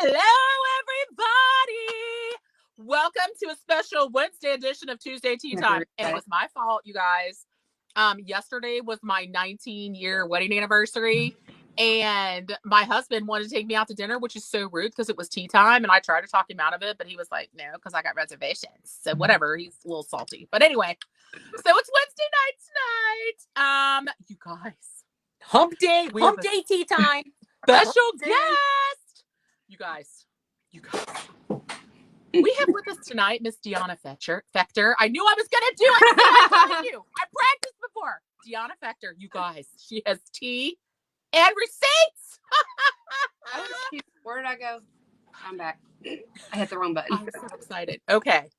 Hello, everybody. Welcome to a special Wednesday edition of Tuesday Tea Time. And it was my fault, you guys. Yesterday was my 19-year wedding anniversary. And my husband wanted to take me out to dinner, which is so rude because it was tea time. And I tried to talk him out of it, but he was like, no, because I got reservations. So whatever, he's a little salty. But anyway, so it's Wednesday night tonight. You guys. Hump day tea time. Special guest. You guys. We have with us tonight Miss Deanna Fector. I knew I was going to do it. I practiced before. Deanna Fector, you guys. She has tea and receipts. Where did I go? I'm back. I hit the wrong button. I'm so excited. Okay.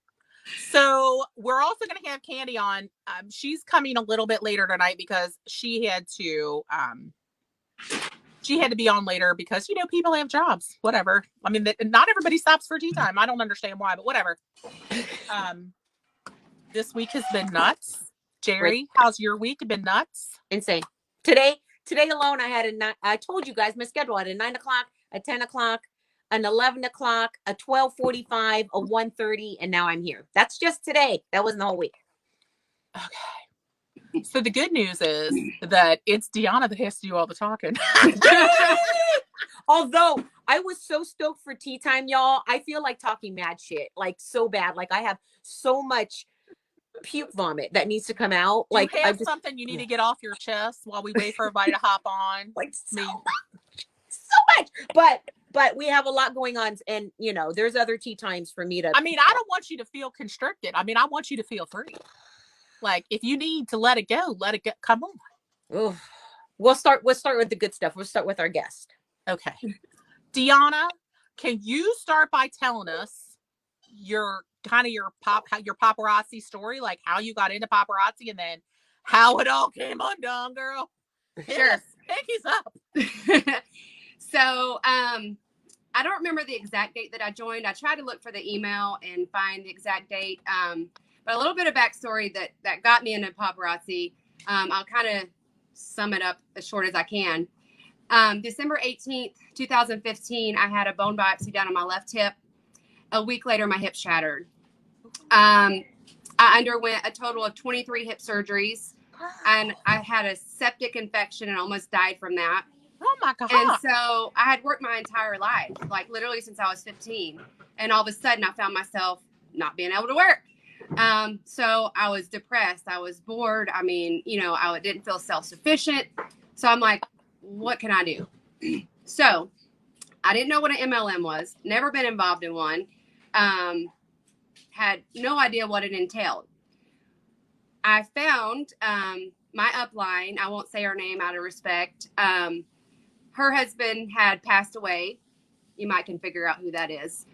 So we're also going to have Candy on. She's coming a little bit later tonight because she had to be on later because, you know, people have jobs, whatever. I mean, not everybody stops for tea time. I don't understand why, but whatever. This week has been nuts. Jerry, how's your week been nuts? Insane. Today alone, I told you guys my schedule. I had a 9 o'clock, a 10 o'clock, an 11 o'clock, a 12:45, a 1:30, and now I'm here. That's just today. That wasn't the whole week. Okay. So the good news is that it's Deanna that has to do all the talking. Although I was so stoked for tea time, y'all. I feel like talking mad shit, like so bad. Like I have so much puke vomit that needs to come out. Like you have something you need to get off your chest while we wait for everybody to hop on. Like so much. But we have a lot going on, and you know, there's other tea times for me to. I mean, I don't want you to feel constricted. I mean, I want you to feel free. Like if you need to let it go, let it go. Come on. Ooh. We'll start with the good stuff. We'll start with our guest. Okay. Deanna, can you start by telling us your paparazzi story, like how you got into paparazzi and then how it all came undone, girl? Sure. Pinkies up. So, I don't remember the exact date that I joined. I tried to look for the email and find the exact date. But a little bit of backstory that got me into paparazzi. I'll kind of sum it up as short as I can. December 18th, 2015, I had a bone biopsy down on my left hip. A week later, my hip shattered. I underwent a total of 23 hip surgeries, and I had a septic infection and almost died from that. Oh my God. And so I had worked my entire life, like literally since I was 15. And all of a sudden I found myself not being able to work. So I was depressed. I was bored. I mean, you know, I didn't feel self-sufficient. So I'm like, what can I do? So I didn't know what an MLM was. Never been involved in one. Had no idea what it entailed. I found my upline. I won't say her name out of respect. Her husband had passed away. You might can figure out who that is.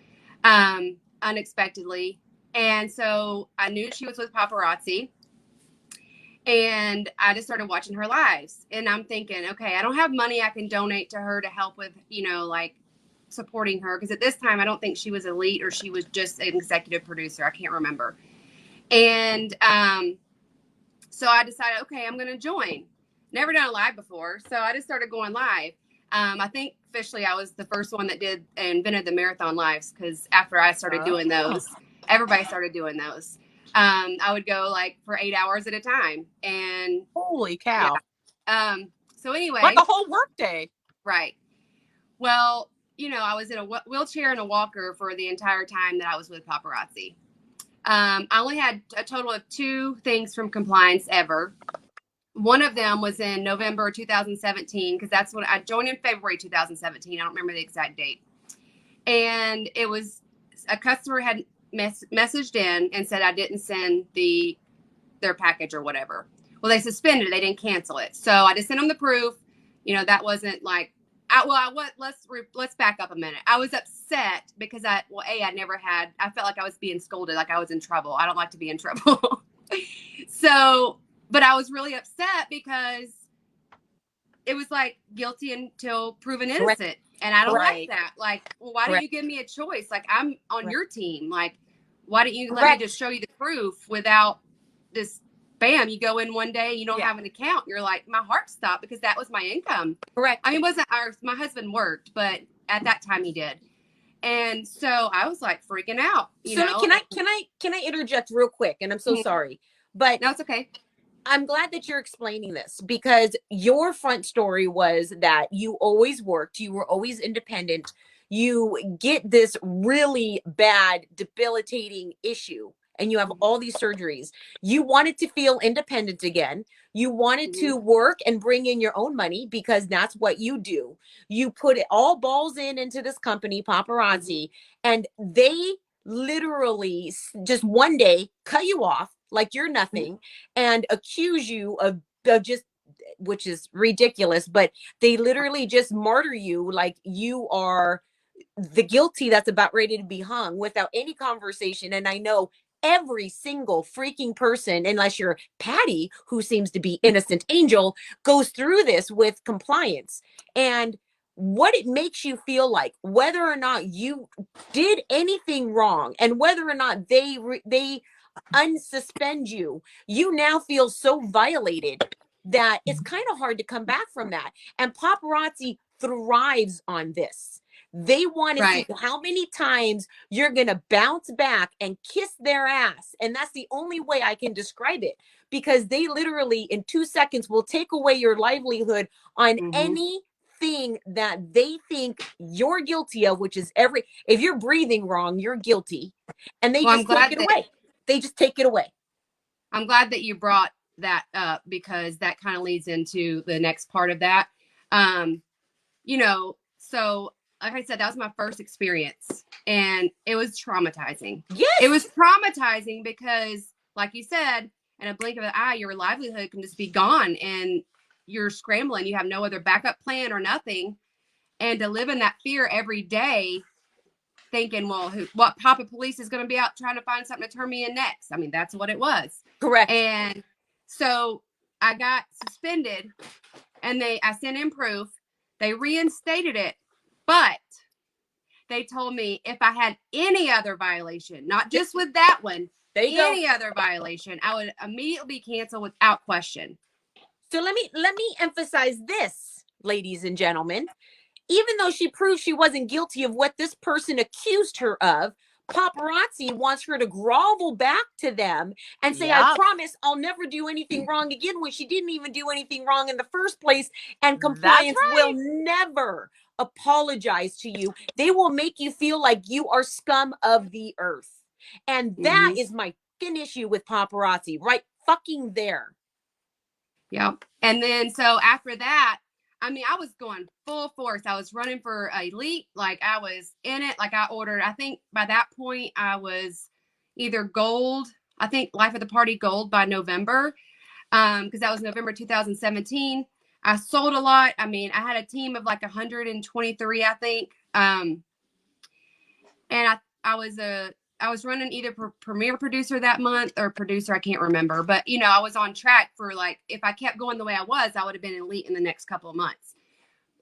Unexpectedly. And so I knew she was with Paparazzi. And I just started watching her lives. And I'm thinking, okay, I don't have money I can donate to her to help with, you know, like supporting her. Because at this time, I don't think she was elite or she was just an executive producer. I can't remember. And so I decided, okay, I'm going to join. Never done a live before. So I just started going live. I think officially I was the first one that invented the marathon lives, because after I started doing those, everybody started doing those. I would go like for 8 hours at a time, and holy cow. Yeah. So anyway, like a whole work day. Right. Well, you know, I was in a wheelchair and a walker for the entire time that I was with Paparazzi. I only had a total of 2 things from compliance ever. One of them was in November 2017, because that's when I joined in February 2017. I don't remember the exact date. And it was a customer had messaged in and said I didn't send their package or whatever. Well, they suspended it. They didn't cancel it. So I just sent them the proof. You know, that wasn't like, let's back up a minute. I was upset because I felt like I was being scolded, like I was in trouble. I don't like to be in trouble. But I was really upset because it was like guilty until proven innocent. Correct. And I don't like that. Like, well, why don't you give me a choice? Like, I'm on your team. Like, why don't you let me just show you the proof without this? Bam, you go in one day, you don't have an account. You're like, my heart stopped because that was my income. Correct. I mean, my husband worked, but at that time he did. And so I was like freaking out. You So know? can I interject real quick? And I'm so sorry, but No, it's okay. I'm glad that you're explaining this, because your front story was that you always worked, you were always independent. You get this really bad, debilitating issue, and you have all these surgeries. You wanted to feel independent again. You wanted to work and bring in your own money, because that's what you do. You put it all balls into this company, Paparazzi, and they literally just one day cut you off like you're nothing and accuse you of just, which is ridiculous, but they literally just martyr you like you are the guilty that's about ready to be hung without any conversation. And I know every single freaking person, unless you're Patty, who seems to be innocent angel, goes through this with compliance. And what it makes you feel like, whether or not you did anything wrong, and whether or not they unsuspend you, you now feel so violated that it's kind of hard to come back from that. And Paparazzi thrives on this. They want to see how many times you're going to bounce back and kiss their ass. And that's the only way I can describe it, because they literally in 2 seconds will take away your livelihood on anything that they think you're guilty of, which is if you're breathing wrong, you're guilty. And they just take it away. They just take it away. I'm glad that you brought that up, because that kind of leads into the next part of that. You know, so like I said, that was my first experience, and it was traumatizing. Yes. It was traumatizing because, like you said, in a blink of an eye, your livelihood can just be gone, and you're scrambling. You have no other backup plan or nothing. And to live in that fear every day, thinking, well, what Papa Police is going to be out trying to find something to turn me in next. I mean, that's what it was. Correct. And so I got suspended, and I sent in proof. They reinstated it, but they told me if I had any other violation, not just with that one, any other violation, I would immediately be canceled without question. So let me emphasize this, ladies and gentlemen. Even though she proved she wasn't guilty of what this person accused her of, Paparazzi wants her to grovel back to them and say, I promise I'll never do anything wrong again, when she didn't even do anything wrong in the first place. And compliance will never apologize to you. They will make you feel like you are scum of the earth. And that is my fucking issue with Paparazzi, right fucking there. Yep. And then so after that, I mean, I was going full force. I was running for elite. Like, I was in it. Like, I ordered, I think by that point I was either gold. I think Life of the Party gold by November. Because that was November 2017. I sold a lot. I mean, I had a team of like 123, I think. And I was running either premier producer that month or producer, I can't remember. But, you know, I was on track for, like, if I kept going the way I was, I would have been elite in the next couple of months.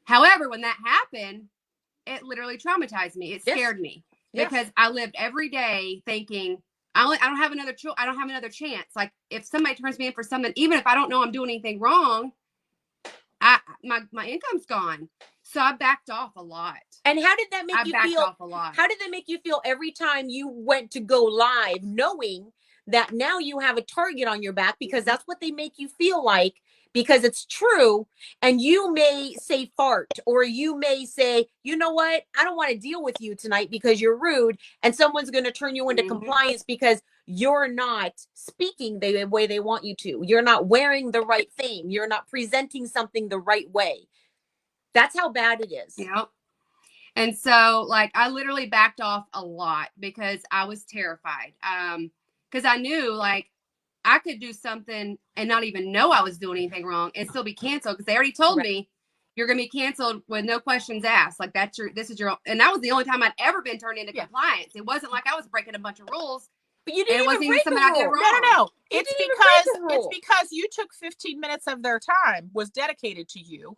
However, when that happened, it literally traumatized me. It scared me because I lived every day thinking, I don't have another chance. Like, if somebody turns me in for something, even if I don't know I'm doing anything wrong, my income's gone. So I backed off a lot. And how did that make you feel? Off a lot. How did that make you feel every time you went to go live, knowing that now you have a target on your back, because that's what they make you feel like, because it's true. And you may say fart, or you may say, you know what? I don't want to deal with you tonight because you're rude. And someone's going to turn you into compliance because you're not speaking the way they want you to. You're not wearing the right thing. You're not presenting something the right way. That's how bad it is. Yep. And so, like, I literally backed off a lot because I was terrified. Because I knew, like, I could do something and not even know I was doing anything wrong and still be canceled, because they already told me you're going to be canceled with no questions asked. Like, this is your, and that was the only time I'd ever been turned into compliance. It wasn't like I was breaking a bunch of rules. But you didn't even break something I did wrong. No. It's because you took 15 minutes of their time was dedicated to you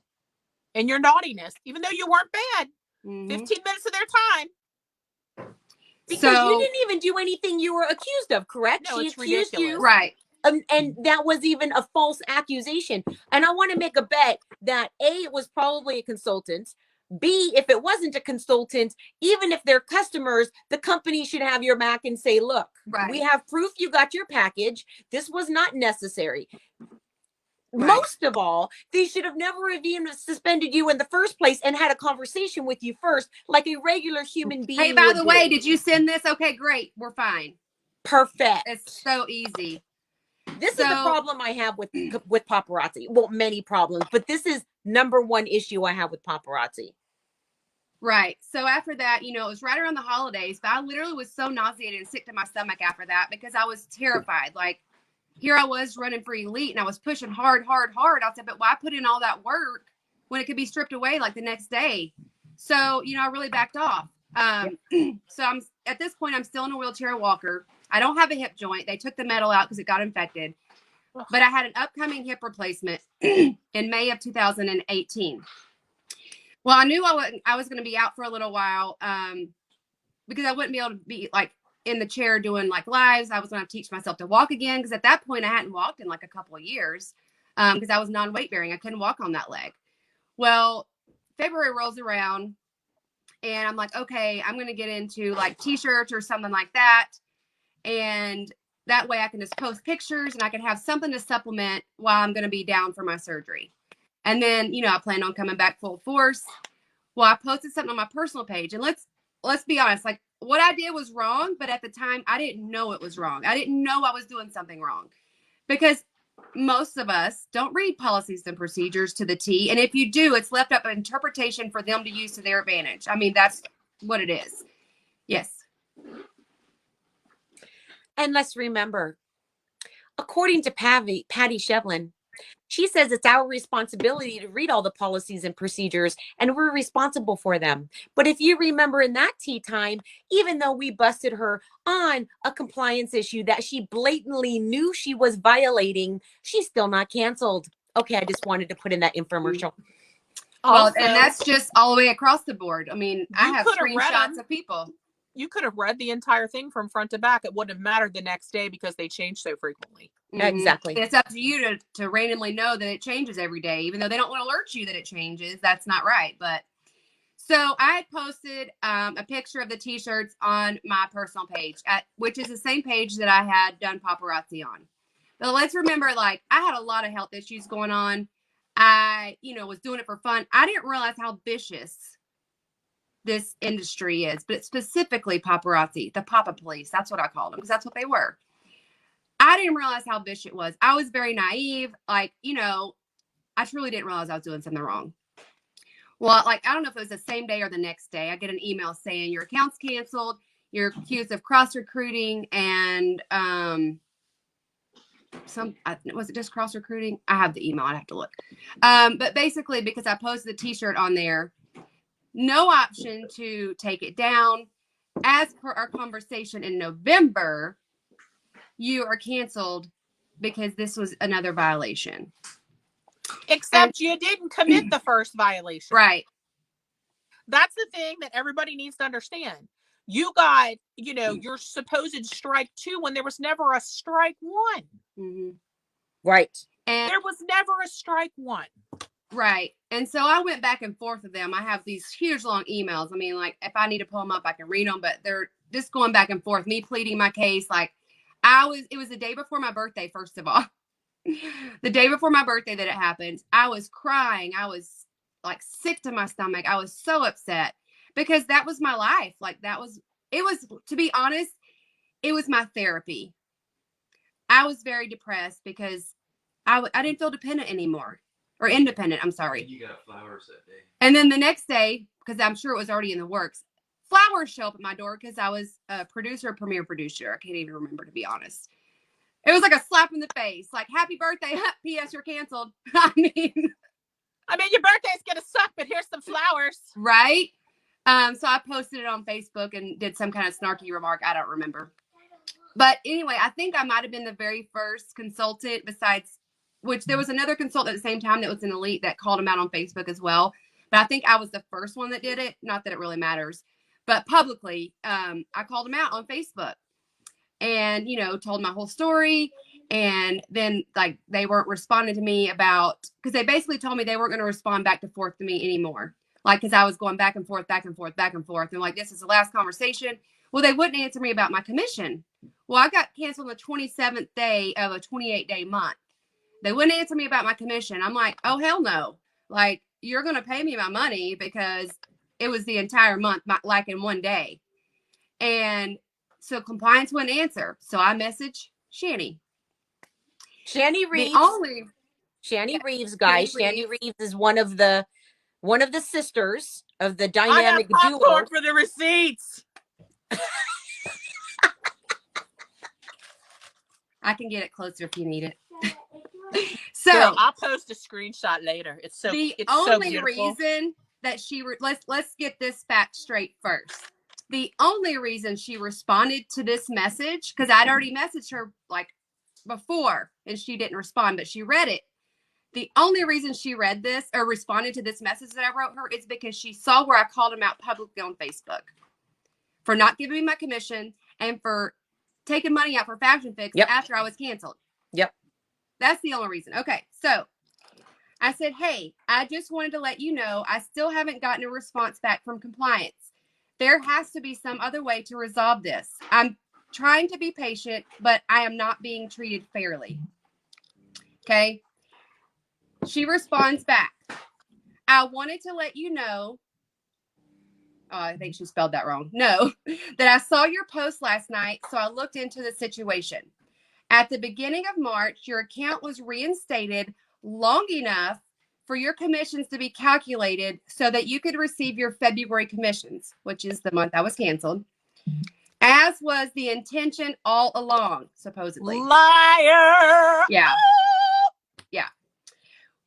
and your naughtiness, even though you weren't bad. 15 minutes of their time. Because you didn't even do anything you were accused of, correct? No, she it's accused ridiculous. you. Right. And that was even a false accusation. And I want to make a bet that A, it was probably a consultant. B, if it wasn't a consultant, even if they're customers, the company should have your back and say, look, we have proof you got your package. This was not necessary. Most of all, they should have never even suspended you in the first place and had a conversation with you first, like a regular human being. Hey, by the way, did you send this? Okay, great. We're fine. Perfect. It's so easy. This is the problem I have with paparazzi. Well, many problems, but this is number one issue I have with paparazzi. Right. So after that, you know, it was right around the holidays, but I literally was so nauseated and sick to my stomach after that because I was terrified. Like, here I was running for Elite and I was pushing hard. I said, but why put in all that work when it could be stripped away like the next day? So, you know, I really backed off. So I'm at this point, I'm still in a wheelchair walker. I don't have a hip joint. They took the metal out because it got infected. But I had an upcoming hip replacement in May of 2018. Well, I knew I was going to be out for a little while because I wouldn't be able to be like in the chair doing like lives. I was going to teach myself to walk again because at that point I hadn't walked in like a couple of years because I was non-weight bearing. I couldn't walk on that leg. Well, February rolls around and I'm like, okay, I'm going to get into like t-shirts or something like that. And that way I can just post pictures and I can have something to supplement while I'm going to be down for my surgery. And then, you know, I plan on coming back full force. Well, I posted something on my personal page and let's be honest, like what I did was wrong, but at the time I didn't know it was wrong. I didn't know I was doing something wrong because most of us don't read policies and procedures to the T. And if you do, it's left up an interpretation for them to use to their advantage. I mean, that's what it is. Yes. And let's remember, according to Patty Shevlin, she says it's our responsibility to read all the policies and procedures, and we're responsible for them. But if you remember in that tea time, even though we busted her on a compliance issue that she blatantly knew she was violating, she's still not canceled. Okay, I just wanted to put in that infomercial. Well, and that's just all the way across the board. I mean, I have screenshots of people. You could have read the entire thing from front to back. It wouldn't have mattered the next day because they change so frequently. Exactly. It's up to you to randomly know that it changes every day, even though they don't want to alert you that it changes. That's not right. But so I had posted a picture of the t-shirts on my personal page, which is the same page that I had done paparazzi on. But let's remember, like, I had a lot of health issues going on. I, you know, was doing it for fun. I didn't realize how vicious this industry is, but specifically paparazzi, the Papa Police. That's what I called them because that's what they were. I didn't realize how vicious it was. I was very naive. Like, you know, I truly didn't realize I was doing something wrong. Well, like, I don't know if it was the same day or the next day. I get an email saying your account's canceled. You're accused of cross recruiting and was it just cross recruiting? I have the email. I'd have to look. But basically, because I posted the t-shirt on there, no option to take it down. As per our conversation in November, you are canceled because this was another violation. Except you didn't commit the first violation. Right. That's the thing that everybody needs to understand. You got, you know, your supposed strike 2 when there was never a strike 1. Mm-hmm. Right. And there was never a strike 1. Right. And so I went back and forth with them. I have these huge long emails. I mean, like, if I need to pull them up, I can read them, but they're just going back and forth, me pleading my case. Like, it was the day before my birthday, first of all. The day before my birthday that it happened, I was crying. I was like sick to my stomach. I was so upset because that was my life. Like, it was, to be honest, it was my therapy. I was very depressed because I didn't feel dependent anymore. Or independent, I'm sorry. You got flowers that day. And then the next day, because I'm sure it was already in the works, flowers show up at my door because I was a premiere producer. I can't even remember, to be honest. It was like a slap in the face. Like, happy birthday. P.S. You're canceled. I mean, your birthday's going to suck, but here's some flowers. Right? So I posted it on Facebook and did some kind of snarky remark. I don't remember. But anyway, I think I might have been the very first consultant besides, which there was another consultant at the same time that was an Elite that called him out on Facebook as well. But I think I was the first one that did it. Not that it really matters. But publicly, I called him out on Facebook and, you know, told my whole story. And then, like, they weren't responding to me because they basically told me they weren't going to respond back to forth to me anymore. Like, because I was going back and forth, back and forth, back and forth. And like, this is the last conversation. Well, they wouldn't answer me about my commission. Well, I got canceled on the 27th day of a 28-day month. They wouldn't answer me about my commission. I'm like, oh, hell no. Like, you're going to pay me my money because it was the entire month, like in one day. And so compliance wouldn't answer. So I messaged Shani. Shani Reeves. Shani Reeves, guys. Shani Reeves is one of the sisters of the dynamic I duo. have for the receipts. I can get it closer if you need it. So girl, I'll post a screenshot later. It's so the it's only so reason that let's get this fact straight first. The only reason she responded to this message, because I'd already messaged her like before and she didn't respond, but she read it. The only reason she read this or responded to this message that I wrote her is because she saw where I called him out publicly on Facebook for not giving me my commission and for taking money out for Fashion Fix after I was canceled. Yep. That's the only reason. Okay. So I said, hey, I just wanted to let you know I still haven't gotten a response back from compliance. There has to be some other way to resolve this. I'm trying to be patient, but I am not being treated fairly. Okay. She responds back. I wanted to let you know. Oh, I think she spelled that wrong. No, that I saw your post last night, so I looked into the situation. At the beginning of March, your account was reinstated long enough for your commissions to be calculated so that you could receive your February commissions, which is the month I was canceled, as was the intention all along, supposedly. Liar. Yeah. Yeah.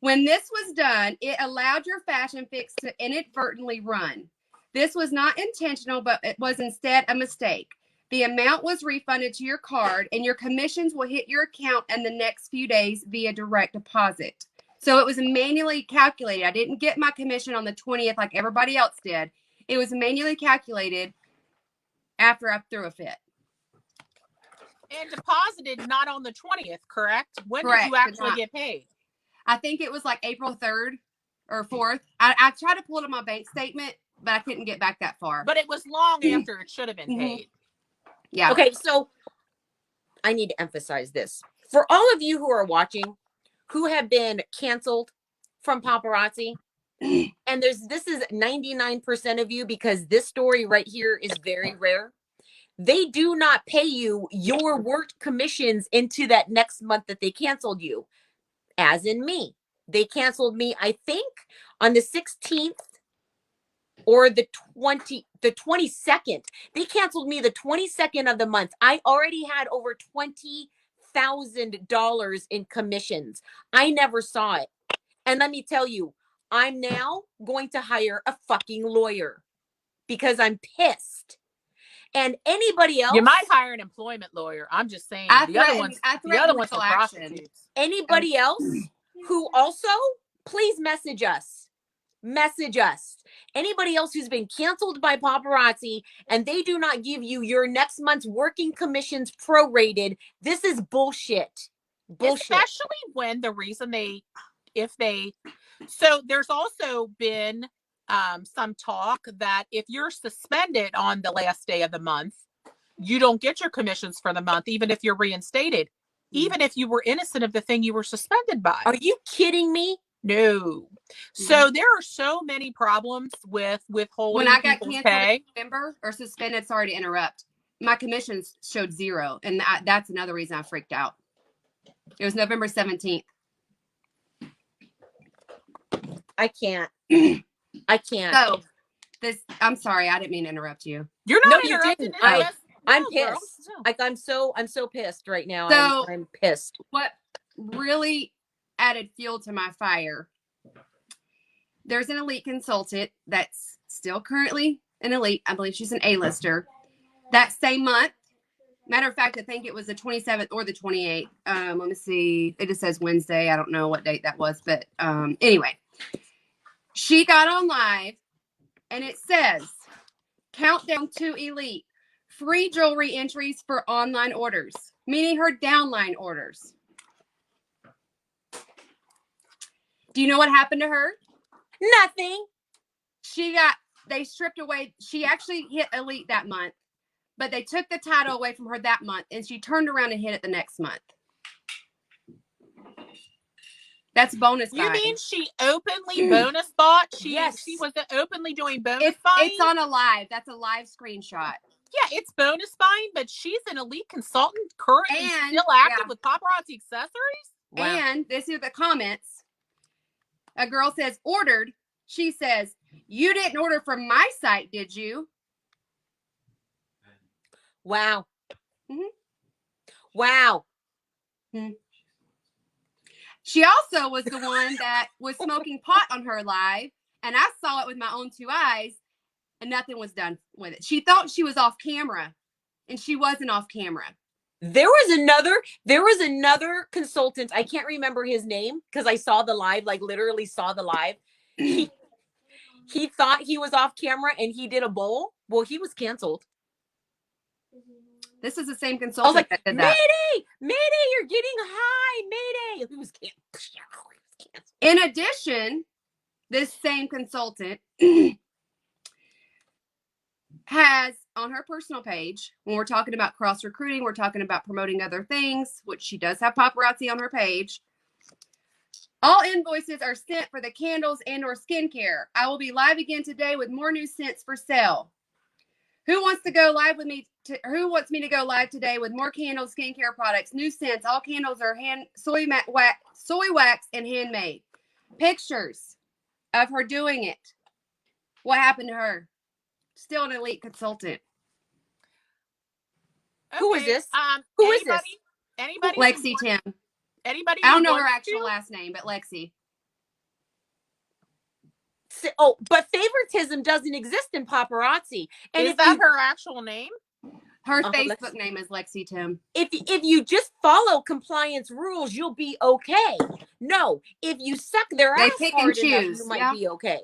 When this was done, it allowed your Fashion Fix to inadvertently run. This was not intentional, but it was instead a mistake. The amount was refunded to your card, and your commissions will hit your account in the next few days via direct deposit. So it was manually calculated. I didn't get my commission on the 20th like everybody else did. It was manually calculated after I threw a fit. And deposited not on the 20th, correct? When Correct, did you actually get paid? I think it was like April 3rd or 4th. I tried to pull it on my bank statement, but I couldn't get back that far. But it was long after it should have been paid. Yeah. Okay, so I need to emphasize this. For all of you who are watching, who have been canceled from Paparazzi, and this is 99% of you, because this story right here is very rare. They do not pay you your worked commissions into that next month that they canceled you. As in me. They canceled me, I think, on the 16th or the 22nd. They canceled me the 22nd of the month. I already had over $20,000 in commissions. I never saw it. And let me tell you, I'm now going to hire a fucking lawyer because I'm pissed. And anybody else, you might hire an employment lawyer. I'm just saying. The other ones are prostitutes. Anybody else who also, please message us. Message us. Anybody else who's been canceled by Paparazzi and they do not give you your next month's working commissions prorated. This is bullshit. Especially when the reason so there's also been some talk that if you're suspended on the last day of the month, you don't get your commissions for the month, even if you're reinstated, even if you were innocent of the thing you were suspended by. Are you kidding me? No. So there are so many problems with withholding. When I got canceled in November or suspended, sorry to interrupt, my commissions showed 0. And that's another reason I freaked out. It was November 17th. I can't. I can't. So I'm sorry, I didn't mean to interrupt you. You're not interrupting. I'm pissed. Like I'm so pissed right now. So I'm pissed. What really added fuel to my fire? There's an elite consultant that's still currently an elite. I believe she's an A-lister. That same month, matter of fact, I think it was the 27th or the 28th. Let me see. It just says Wednesday. I don't know what date that was, but anyway, she got on live and it says, countdown to elite, free jewelry entries for online orders, meaning her downline orders. Do you know what happened to her? Nothing. they stripped away. She actually hit Elite that month, but they took the title away from her that month, and she turned around and hit it the next month. That's bonus buying. You mean she openly bonus bought? She was openly doing bonus buying? It's on a live. That's a live screenshot. Yeah, it's bonus buying, but she's an elite consultant, currently still active with Paparazzi accessories. Wow. And this is the comments. A girl says, ordered. She says, you didn't order from my site, did you? Wow. Mm-hmm. Wow. Mm-hmm. She also was the one that was smoking pot on her live, and I saw it with my own two eyes, and nothing was done with it. She thought she was off camera, and she wasn't off camera. There was another consultant. I can't remember his name because I saw the live, like literally saw the live. He thought he was off camera and he did a bowl. Well, he was canceled. This is the same consultant. I was like, that did that. Mayday, you're getting high, Mayday. He was canceled. In addition, this same consultant has on her personal page, when we're talking about cross recruiting, we're talking about promoting other things, which she does have paparazzi on her page. All invoices are sent for the candles and or skincare. I will be live again today with more new scents for sale. Who wants to go live with me? Who wants me to go live today with more candles, skincare products, new scents? All candles are soy wax and handmade. Pictures of her doing it. What happened to her? Still an elite consultant. Okay. Who is this? Who is this? Anybody? Lexi Tim. Anybody? I don't know her actual last name, but Lexi. Oh, but favoritism doesn't exist in paparazzi. And is that her actual name? Her Facebook name is Lexi Tim. If you just follow compliance rules, you'll be okay. No, if you suck their ass hard enough, you might be okay.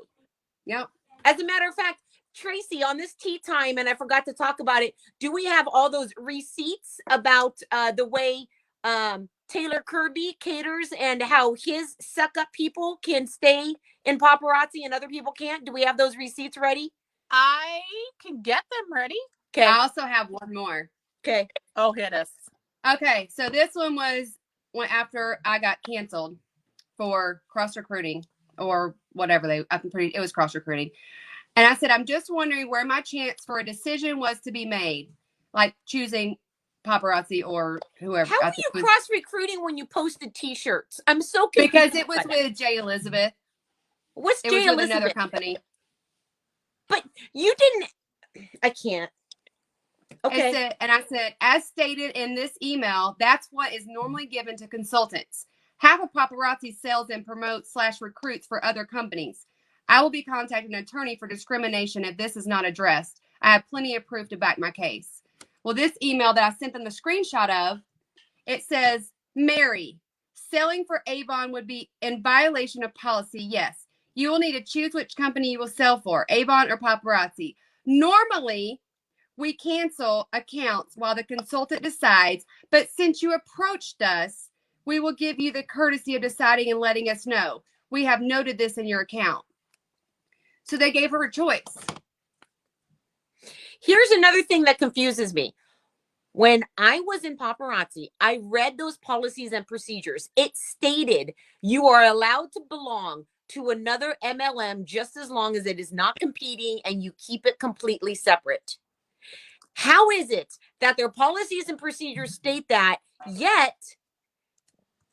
Yep. As a matter of fact, Tracy, on this tea time, and I forgot to talk about it, do we have all those receipts about the way Taylor Kirby caters and how his suck up people can stay in paparazzi and other people can't? Do we have those receipts ready? I can get them ready. Okay. I also have one more. Okay. Oh, hit us. Okay, so this one was after I got canceled for cross recruiting or whatever it was cross recruiting. And I said, I'm just wondering where my chance for a decision was to be made, like choosing paparazzi or whoever. How are you cross recruiting when you posted T-shirts? I'm so confused. Because it was with J. Elizabeth. What's J. Elizabeth? It was with another company. But you didn't. I can't. Okay. I said, as stated in this email, that's what is normally given to consultants. Half of paparazzi sells and promotes / recruits for other companies. I will be contacting an attorney for discrimination if this is not addressed. I have plenty of proof to back my case. Well, this email that I sent them the screenshot of, it says, Mary, selling for Avon would be in violation of policy. Yes. You will need to choose which company you will sell for, Avon or paparazzi. Normally, we cancel accounts while the consultant decides, but since you approached us, we will give you the courtesy of deciding and letting us know. We have noted this in your account. So they gave her a choice. Here's another thing that confuses me. When I was in paparazzi, I read those policies and procedures. It stated you are allowed to belong to another MLM just as long as it is not competing and you keep it completely separate. How is it that their policies and procedures state that, yet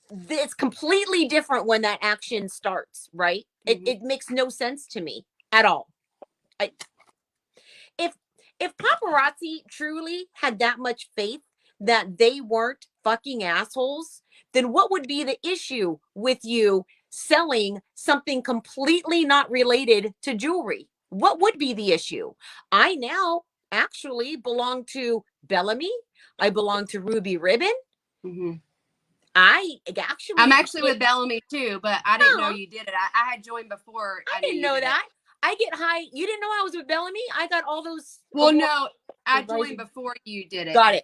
it's completely different when that action starts, right? It makes no sense to me at all. If paparazzi truly had that much faith that they weren't fucking assholes, then what would be the issue with you selling something completely not related to jewelry? What would be the issue? I now actually belong to Bellamy. I belong to Ruby Ribbon. Mm-hmm. I'm actually with Bellamy too, but I didn't know you did it. I had joined before. I didn't know that. I get high. You didn't know I was with Bellamy? I got all those. Well, no, I joined before you did it. Got it.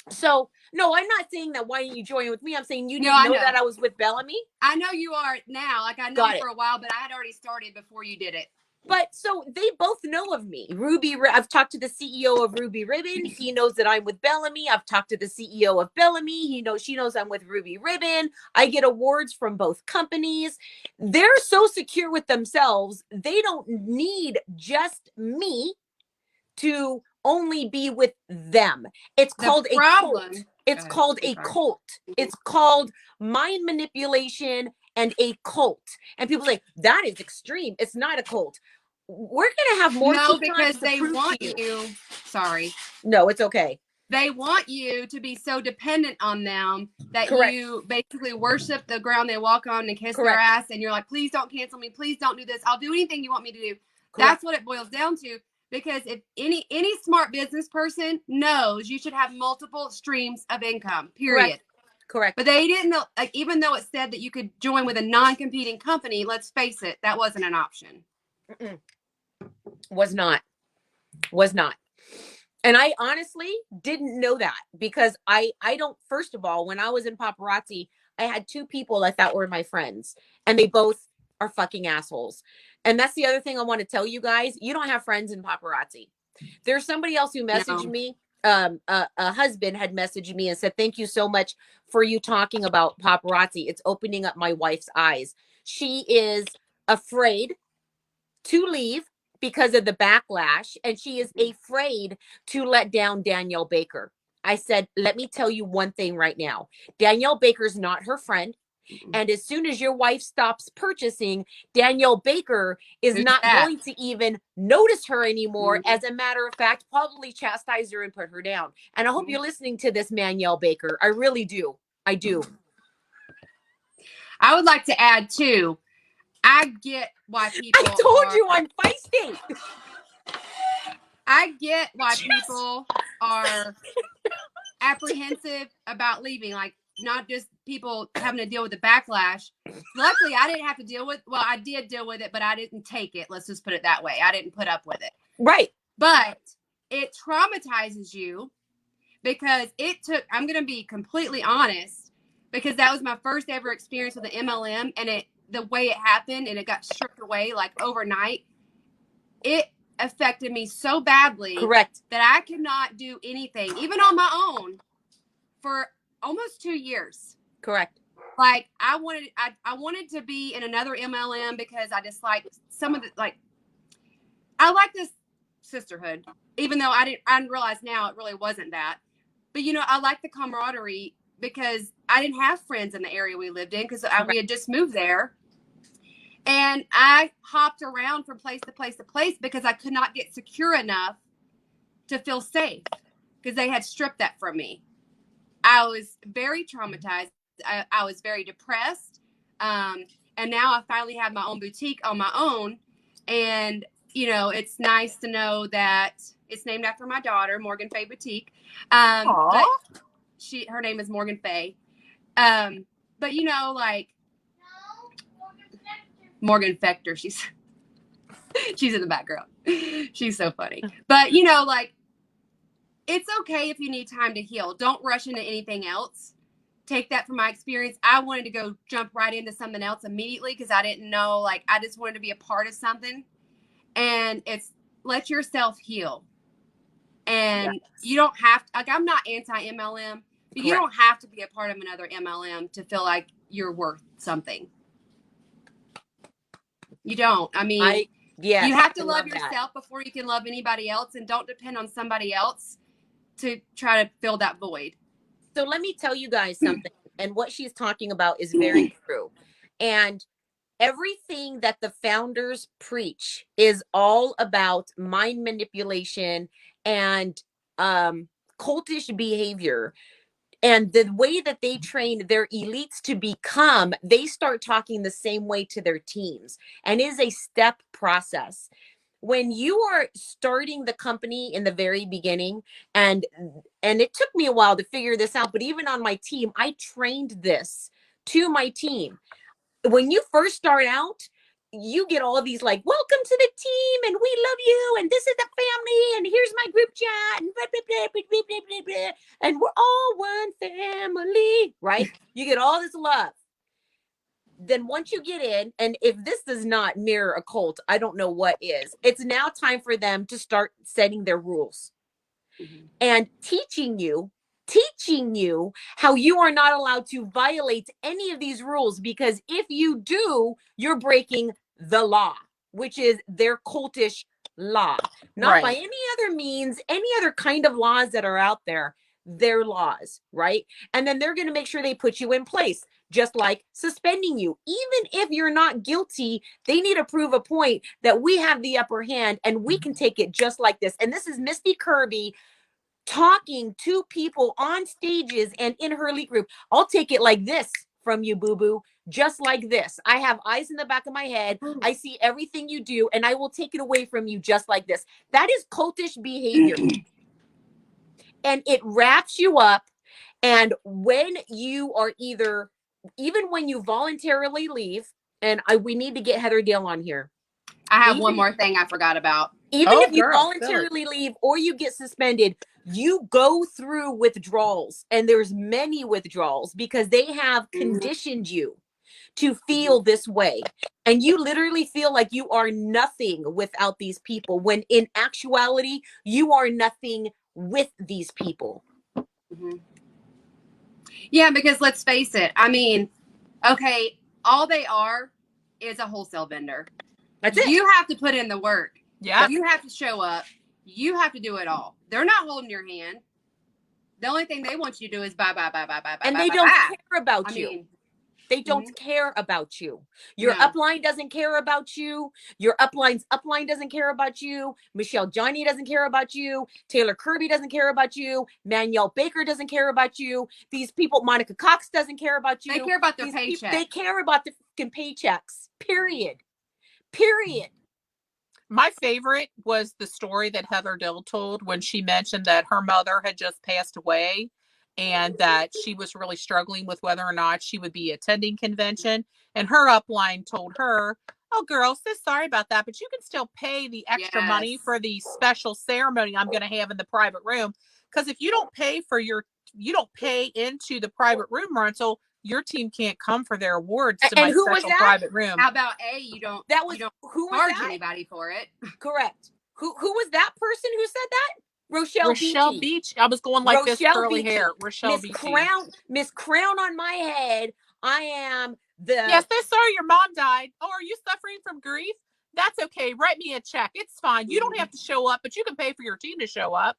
So, no, I'm not saying that why didn't you join with me? I'm saying you didn't know that I was with Bellamy. I know you are now. Like I know you for a while, but I had already started before you did it. But so they both know of me. I've talked to the CEO of Ruby Ribbon. He knows that I'm with Bellamy. I've talked to the CEO of Bellamy. She knows I'm with Ruby Ribbon. I get awards from both companies. They're so secure with themselves. They don't need just me to only be with them. It's called a cult. It's called a cult. It's called mind manipulation and a cult. And people say that is extreme. It's not a cult. We're gonna have more. No, because they want you. Sorry. No, it's okay. They want you to be so dependent on them that Correct. you basically worship the ground they walk on and kiss Correct. their ass, and you're like, please don't cancel me. Please don't do this. I'll do anything you want me to do. Correct. That's what it boils down to. Because if any smart business person knows you should have multiple streams of income, period. Correct. But they didn't know, like, even though it said that you could join with a non-competing company, let's face it, that wasn't an option. Was not. And I honestly didn't know that because I don't, first of all, when I was in Paparazzi, I had two people I thought were my friends, and they both are fucking assholes. And that's the other thing I want to tell you guys. You don't have friends in Paparazzi. There's somebody else who messaged me. A husband had messaged me and said, thank you so much for you talking about Paparazzi. It's opening up my wife's eyes. She is afraid to leave because of the backlash, and she is afraid to let down Danielle Baker. I said, let me tell you one thing right now. Danielle Baker's not her friend. And as soon as your wife stops purchasing, Danielle Baker is not going to even notice her anymore. As a matter of fact, probably chastise her and put her down. And I hope you're listening to this, Danielle Baker. I really do. I do. I would like to add too, I get why people I told you I'm feisty. I get why people are apprehensive about leaving. Like, not just people having to deal with the backlash. Luckily, I didn't have to deal with, well, I did deal with it, but I didn't take it. Let's just put it that way. I didn't put up with it. Right. But it traumatizes you because it took, I'm going to be completely honest, because that was my first ever experience with the MLM, and the way it happened and it got stripped away like overnight, it affected me so badly. Correct. That I could not do anything, even on my own, for almost 2 years. Correct. Like, I wanted to be in another MLM because I just like some of the, like, I like this sisterhood, even though I didn't realize now it really wasn't that. But, you know, I like the camaraderie because I didn't have friends in the area we lived in because we had just moved there. And I hopped around from place to place to place because I could not get secure enough to feel safe because they had stripped that from me. I was very traumatized. I was very depressed. And now I finally have my own boutique on my own. And, you know, it's nice to know that it's named after my daughter, Morgan Faye Boutique. But her name is Morgan Faye. But, you know, like, Morgan Fector, she's in the background. She's so funny. But, you know, like, it's okay if you need time to heal. Don't rush into anything else. Take that from my experience. I wanted to go jump right into something else immediately because I didn't know, like, I just wanted to be a part of something. And it's let yourself heal. And you don't have to, like, I'm not anti-MLM, but you don't have to be a part of another MLM to feel like you're worth something. You don't. I mean, you have to love yourself before you can love anybody else, and don't depend on somebody else to try to fill that void. So let me tell you guys something. And what she's talking about is very true. And everything that the founders preach is all about mind manipulation and cultish behavior. And the way that they train their elites to become, they start talking the same way to their teams. And it is a step process. When you are starting the company in the very beginning, and it took me a while to figure this out, but even on my team, I trained this to my team. When you first start out, you get all these like, welcome to the team, and we love you, and this is the family, and here's my group chat, and blah, blah, blah, blah, blah, blah, blah, blah, and we're all one family, right? You get all this love. then once you get in, and if this does not mirror a cult, I don't know what is. It's now time for them to start setting their rules and teaching you how you are not allowed to violate any of these rules, because if you do, you're breaking the law, which is their cultish law, not by any other means, any other kind of laws that are out there, their laws, right? And then they're going to make sure they put you in place, just like suspending you. Even if you're not guilty, they need to prove a point that we have the upper hand and we can take it just like this. And this is Misty Kirby talking to people on stages and in her elite group. I'll take it like this from you, boo-boo, just like this. I have eyes in the back of my head. I see everything you do, and I will take it away from you just like this. That is cultish behavior. And it wraps you up. And when you are even when you voluntarily leave, and we need to get Heather Dale on here. I have one more thing I forgot about. Even if you voluntarily leave or you get suspended, you go through withdrawals, and there's many withdrawals because they have conditioned you to feel this way. And you literally feel like you are nothing without these people, when in actuality, you are nothing with these people. Yeah, because let's face it. I mean, okay, all they are is a wholesale vendor. That's it. You have to put in the work. Yeah. You have to show up. You have to do it all. They're not holding your hand. The only thing they want you to do is buy. And they don't care about you. They don't care about you. Your upline doesn't care about you. Your upline's upline doesn't care about you. Michelle Johnny doesn't care about you. Taylor Kirby doesn't care about you. Manuel Baker doesn't care about you. These people, Monica Cox doesn't care about you. They care about their paycheck. They care about their fucking paychecks. Period. My favorite was the story that Heather Dill told when she mentioned that her mother had just passed away and that she was really struggling with whether or not she would be attending convention. And her upline told her, "Oh, girl, so sorry about that, but you can still pay the extra money for the special ceremony I'm going to have in the private room. Because if you don't pay into the private room rental, your team can't come for their awards to my special private room." How about you don't charge anybody for it? Correct. Who was that person who said that? Rochelle Beach. I was going like this curly hair. Rochelle Beach. Miss Crown on my head. I am the. Yes, they're sorry your mom died. Oh, are you suffering from grief? That's okay. Write me a check. It's fine. You don't have to show up, but you can pay for your team to show up.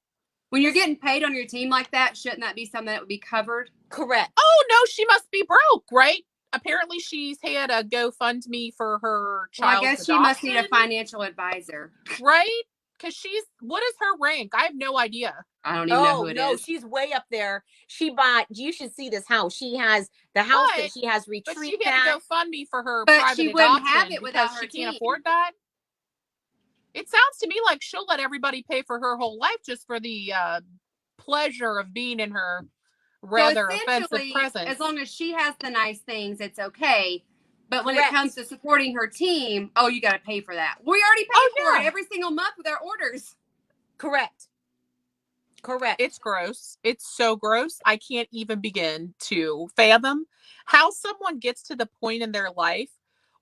When you're getting paid on your team like that, shouldn't that be something that would be covered? Correct. Oh, no, she must be broke, right? Apparently, she's had a GoFundMe for her child's I guess adoption. She must need a financial advisor. Right? Because what is her rank? I have no idea. I don't even know who it is. No, she's way up there. You should see this house. She has the house that she has retreat. But she had a GoFundMe for her but private she wouldn't adoption have it without her she team. Can't afford that. It sounds to me like she'll let everybody pay for her whole life just for the pleasure of being in her rather offensive presence. As long as she has the nice things, it's okay. But when it comes to supporting her team, you got to pay for that. We already pay for it every single month with our orders. Correct. It's gross. It's so gross. I can't even begin to fathom how someone gets to the point in their life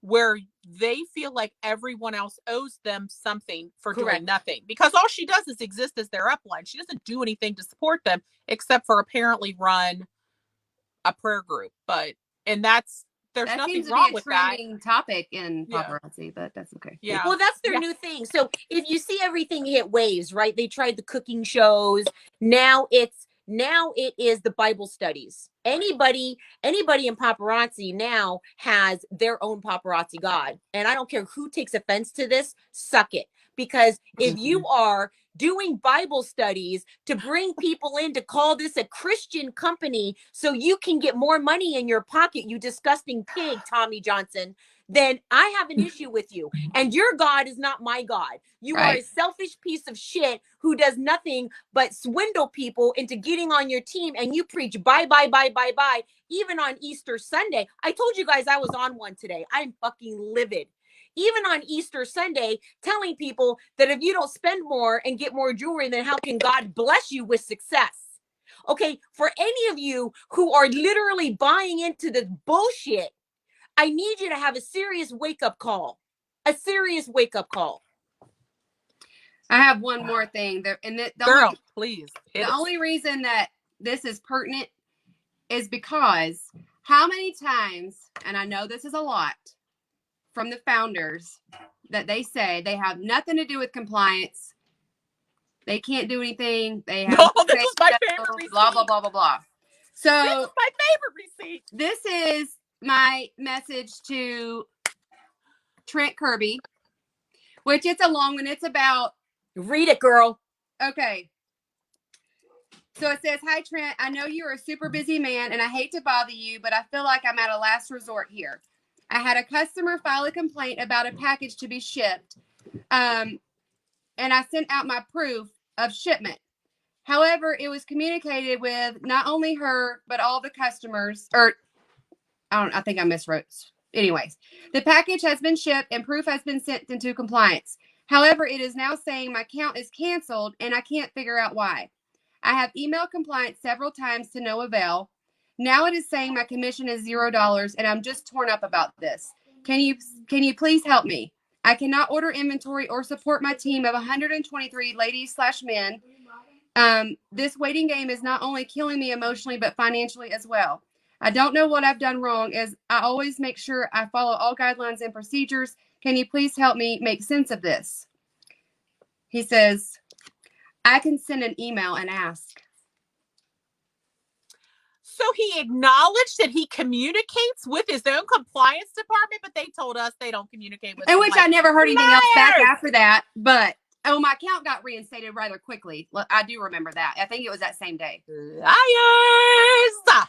where they feel like everyone else owes them something for doing nothing. Because all she does is exist as their upline. She doesn't do anything to support them except for apparently run a prayer group. There's nothing wrong with that. Topic in paparazzi, but that's okay. Yeah. Well, that's their new thing. So if you see everything hit waves, right? They tried the cooking shows. Now it is the Bible studies. Anybody in paparazzi now has their own paparazzi god. And I don't care who takes offense to this, suck it. Because if you are doing Bible studies to bring people in to call this a Christian company so you can get more money in your pocket, you disgusting pig, Tommy Johnson, then I have an issue with you. And your God is not my God. You are a selfish piece of shit who does nothing but swindle people into getting on your team. And you preach bye, even on Easter Sunday. I told you guys I was on one today. I'm fucking livid. Even on Easter Sunday, telling people that if you don't spend more and get more jewelry, then how can God bless you with success? Okay, for any of you who are literally buying into this bullshit, I need you to have a serious wake-up call. A serious wake-up call. I have one more thing. Girl, please. The only reason that this is pertinent is because how many times, and I know this is a lot, from the founders that they say they have nothing to do with compliance. They can't do anything. They have this is my favorite receipt. Blah, blah, blah, blah, blah. So this is my favorite receipt. This is my message to Trent Kirby, which it's a long one. It's about... Read it, girl. Okay. So it says, "Hi, Trent. I know you're a super busy man, and I hate to bother you, but I feel like I'm at a last resort here. I had a customer file a complaint about a package to be shipped, and I sent out my proof of shipment. However, it was communicated with not only her, but all the customers, or I think I miswrote. Anyways, the package has been shipped and proof has been sent into compliance. However, it is now saying my account is canceled and I can't figure out why. I have emailed compliance several times to no avail. Now it is saying my commission is $0 and I'm just torn up about this. Can you please help me? I cannot order inventory or support my team of 123 ladies/men. This waiting game is not only killing me emotionally, but financially as well. I don't know what I've done wrong, as I always make sure I follow all guidelines and procedures. Can you please help me make sense of this?" He says, "I can send an email and ask." So he acknowledged that he communicates with his own compliance department, but they told us they don't communicate with. In which I never heard anything else back after that. But my account got reinstated rather quickly. I do remember that. I think it was that same day. Liars! I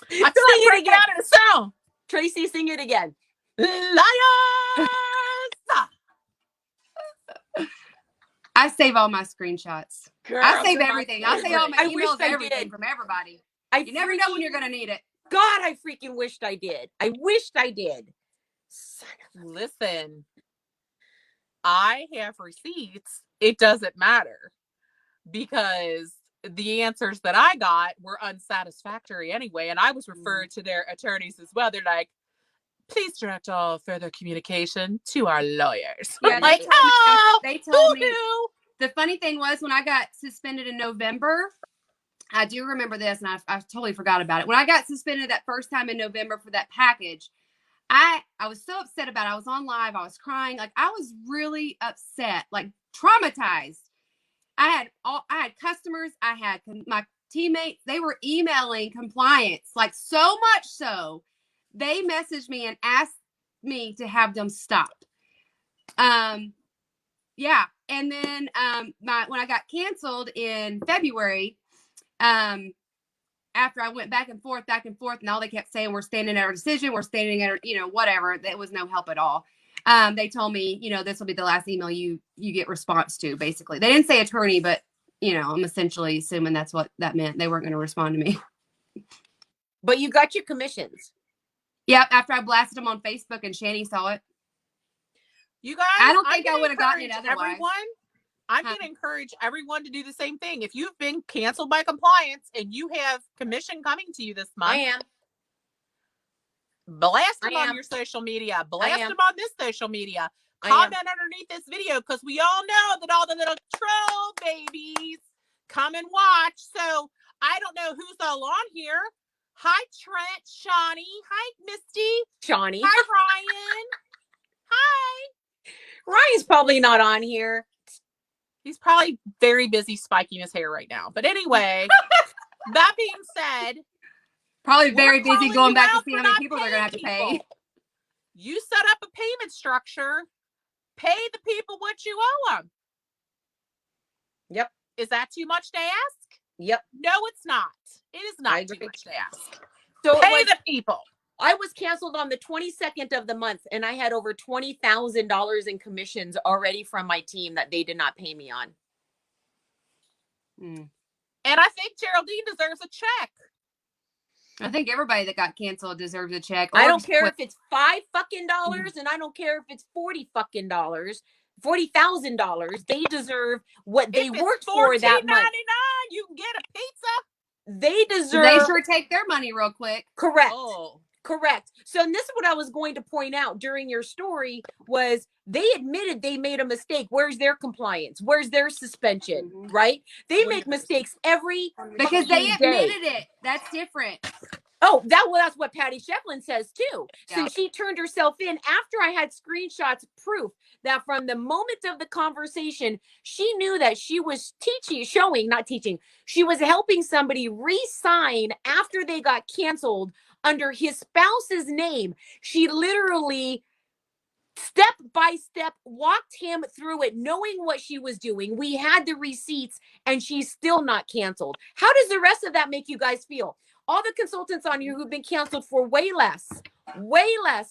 feel like breaking out in a song. Tracy, sing it again. Liars! I save all my screenshots. Girl, I save everything. I save all my emails, everything did. from everybody. You never know when you're going to need it. God, I freaking wished I did. I wished I did. Listen, I have receipts. It doesn't matter because the answers that I got were unsatisfactory anyway. And I was referred to their attorneys as well. They're like, "Please direct all further communication to our lawyers." Yeah, I'm like, oh, they told me. hoo-hoo. The funny thing was when I got suspended in November, I do remember this, and I totally forgot about it. When I got suspended that first time in November for that package, I was so upset about it. I was on live. I was crying. Like, I was really upset, like traumatized. I had customers. I had my teammates. They were emailing compliance, like so much so they messaged me and asked me to have them stop. Yeah. And then when I got canceled in February, after I went back and forth, and all they kept saying, "We're standing at our decision. We're standing at our, whatever." There was no help at all. They told me, this will be the last email you get response to, basically. They didn't say attorney, but, I'm essentially assuming that's what that meant. They weren't going to respond to me. But you got your commissions. Yep, after I blasted them on Facebook and Shani saw it. You guys, I don't think I would have gotten it otherwise. I'm going to encourage everyone to do the same thing. If you've been canceled by compliance and you have commission coming to you this month, I am. Blast them on your social media. Blast them on this social media. Comment underneath this video because we all know that all the little troll babies come and watch. So I don't know who's all on here. Hi, Trent, Shawnee. Hi, Misty. Shawnee. Hi, Ryan. Hi. Ryan's probably not on here. He's probably very busy spiking his hair right now. But anyway, that being said, probably very busy going back to see how many people they're going to have to pay. You set up a payment structure. Pay the people what you owe them. Yep. Is that too much to ask? Yep. No, it's not. It is not too much to ask. So pay the people. I was canceled on the 22nd of the month, and I had over $20,000 in commissions already from my team that they did not pay me on. And I think Geraldine deserves a check. I think everybody that got canceled deserves a check. I don't care if it's $5 fucking dollars, and I don't care if it's $40 fucking dollars, $40,000. They deserve what they worked for that month. $14.99, you can get a pizza. They deserve. They sure take their money real quick. Correct. Oh. Correct. So, and this is what I was going to point out during your story was they admitted they made a mistake. Where's their compliance? Where's their suspension? Right? They make mistakes every because they fucking day. admitted it. That's different. Oh, that's what Patty Shevlin says too. Yeah. Since she turned herself in after I had screenshots proof that from the moment of the conversation, she knew that she was she was helping somebody re-sign after they got canceled under his spouse's name. She literally step by step walked him through it, knowing what she was doing. We had the receipts and she's still not canceled. How does the rest of that make you guys feel? All the consultants on here who've been canceled for way less,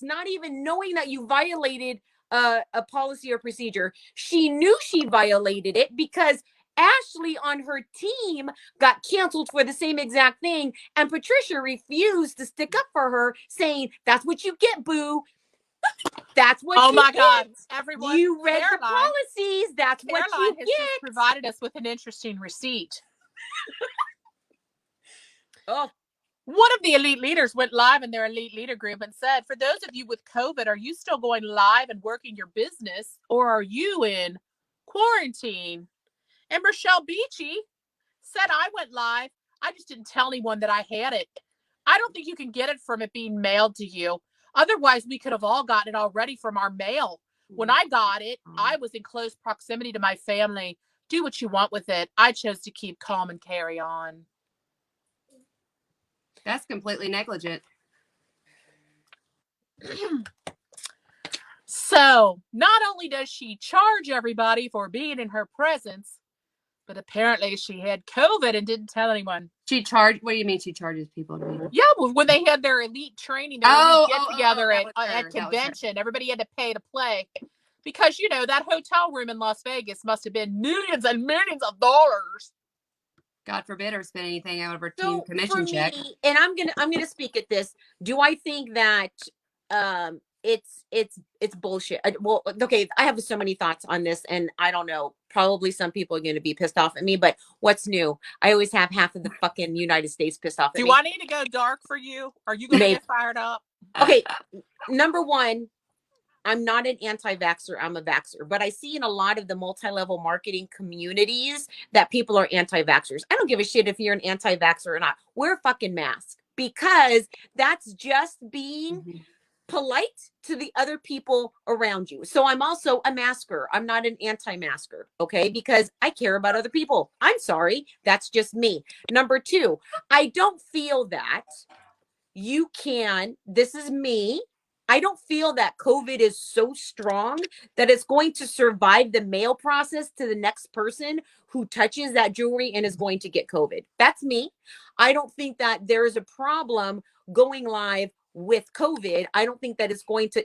not even knowing that you violated a policy or procedure. She knew she violated it because Ashley on her team got canceled for the same exact thing. And Patricia refused to stick up for her, saying, that's what you get, boo. That's what Oh you my get. God. Everyone, You read the policies. That's what you has get. just provided us with an interesting receipt. Oh. One of the elite leaders went live in their elite leader group and said, for those of you with COVID, are you still going live and working your business, or are you in quarantine? And Rochelle Beachy said, I went live. I just didn't tell anyone that I had it. I don't think you can get it from it being mailed to you. Otherwise, we could have all gotten it already from our mail. When I got it, I was in close proximity to my family. Do what you want with it. I chose to keep calm and carry on. That's completely negligent. So, not only does she charge everybody for being in her presence, but apparently she had COVID and didn't tell anyone. What do you mean she charges people? Yeah, well, when they had their elite training, their elite get-together at convention, everybody had to pay to play. Because, you know, that hotel room in Las Vegas must have been millions and millions of dollars. God forbid her spend anything out of her team commission check. And I'm gonna speak at this. Do I think that it's bullshit? Well, okay, I have so many thoughts on this, and I don't know. Probably some people are going to be pissed off at me, but what's new? I always have half of the fucking United States pissed off at me. Do I need to go dark for you? Are you going to get fired up? Okay, number one, I'm not an anti-vaxxer, I'm a vaxxer, but I see in a lot of the multi-level marketing communities that people are anti-vaxxers. I don't give a shit if you're an anti-vaxxer or not. Wear a fucking mask, because that's just being polite to the other people around you. So I'm also a masker. I'm not an anti-masker, okay? Because I care about other people. I'm sorry. That's just me. Number two, I don't feel that you can, this is me, I don't feel that COVID is so strong that it's going to survive the mail process to the next person who touches that jewelry and is going to get COVID. That's me. I don't think that there is a problem going live with COVID. I don't think that it's going to,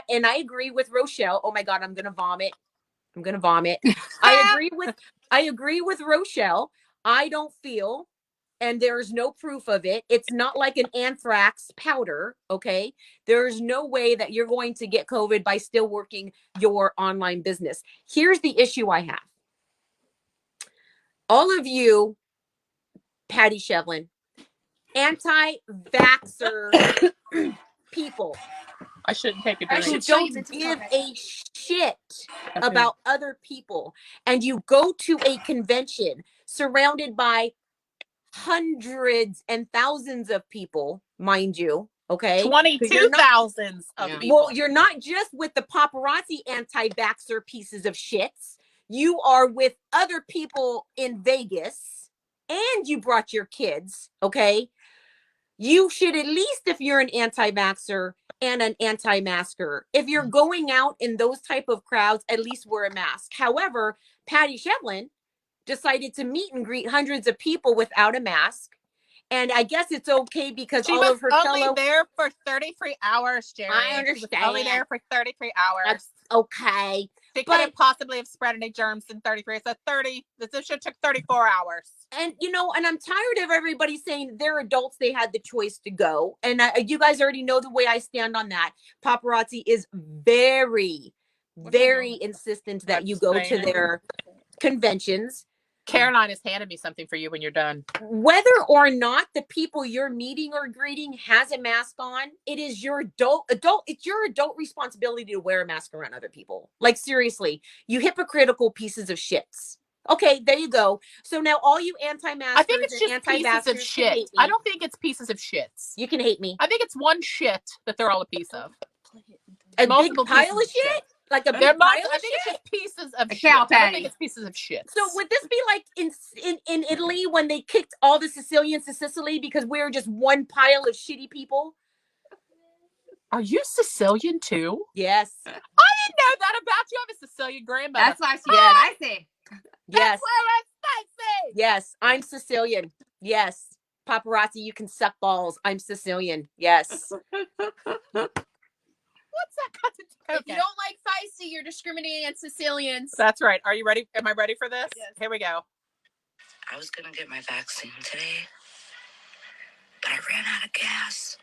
and I agree with Rochelle. Oh my God, I'm going to vomit. I agree with Rochelle. I don't feel, and there's no proof of it. It's not like an anthrax powder, okay? There's no way that you're going to get COVID by still working your online business. Here's the issue I have. All of you, Patty Shevlin, anti-vaxxer people. I shouldn't take a drink. Who don't give a shit about other people. And you go to a convention surrounded by hundreds and thousands of people, mind you, okay? 22,000 of people. Well, you're not just with the paparazzi anti-vaxxer pieces of shits. You are with other people in Vegas, and you brought your kids, okay? You should at least, if you're an anti-vaxxer and an anti-masker, if you're going out in those type of crowds, at least wear a mask. However, Patty Shevlin decided to meet and greet hundreds of people without a mask. And I guess it's okay because she all was of her only there for 33 hours, Jerry. I understand. She was only there for 33 hours. That's okay. She couldn't possibly have spread any germs in 33. So this should took 34 hours. And, you know, and I'm tired of everybody saying they're adults. They had the choice to go. And you guys already know the way I stand on that. Paparazzi is very insistent that you go to their conventions. Caroline has handed me something for you when you're done. Whether or not the people you're meeting or greeting has a mask on, it is your it's your adult responsibility to wear a mask around other people. Like, seriously, you hypocritical pieces of shits. Okay, there you go. So now all you anti-maskers I think it's and just pieces of anti-vaxxers can shit. hate me. I don't think it's pieces of shits. You can hate me. I think it's one shit that they're all a piece of. A Multiple big pile of pieces of shit? shit. Like a big They're pile I of think shit? it's just pieces of A shit. cow I don't patty. think it's pieces of shit. So would this be like in Italy when they kicked all the Sicilians to Sicily because we were just one pile of shitty people? Are you Sicilian too? Yes. I didn't know that about you. I have a Sicilian grandmother. That's why she's Yes. spicy. Yes. That's why I'm spicy. Yes. I'm Sicilian. Yes. Paparazzi, you can suck balls. I'm Sicilian. Yes. What's that got to do? If you don't like feisty, you're discriminating against Sicilians. That's right. Are you ready? Am I ready for this? Yes. Here we go. I was gonna get my vaccine today, but I ran out of gas.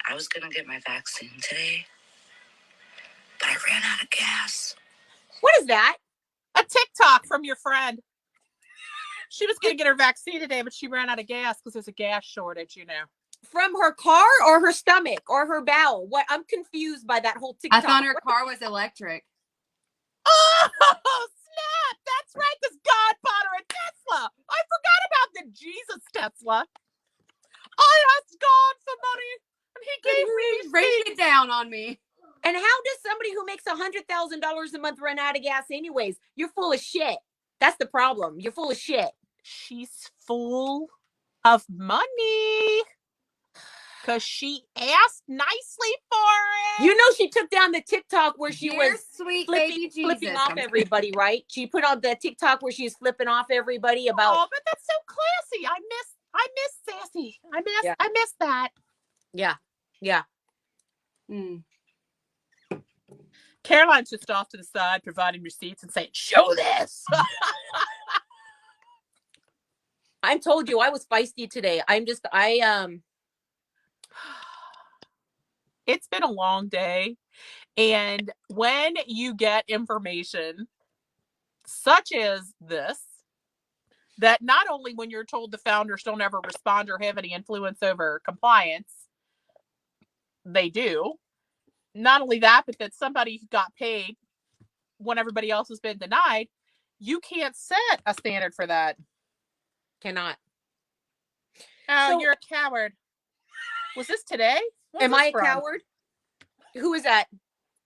I was gonna get my vaccine today, but I ran out of gas. What is that? A TikTok from your friend. She was going to get her vaccine today, but she ran out of gas because there's a gas shortage, you know. From her car or her stomach or her bowel? What? I'm confused by that whole TikTok. I thought her car was electric. Oh, snap. That's right. Because God bought her a Tesla. I forgot about the Jesus Tesla. I asked God for money, and he gave me these Raise things. it down on me. And how does somebody who makes $100,000 a month run out of gas anyways? You're full of shit. That's the problem. You're full of shit. She's full of money because she asked nicely for it. You know she took down the TikTok where she Dear was sweet baby flipping Jesus. off everybody, right? She put on the TikTok where she was flipping off everybody about. Oh, but that's so classy. I miss sassy. I miss that. Yeah. Yeah. Mm. Caroline's just off to the side, providing receipts and saying, "Show this." I told you I was feisty today. It's been a long day, and when you get information such as this, that not only when you're told the founders don't ever respond or have any influence over compliance, they do. Not only that, but that somebody got paid when everybody else has been denied. You can't set a standard for that. Cannot. Oh, So- you're a coward. Was this today? What's Am this I a from? coward? Who is that?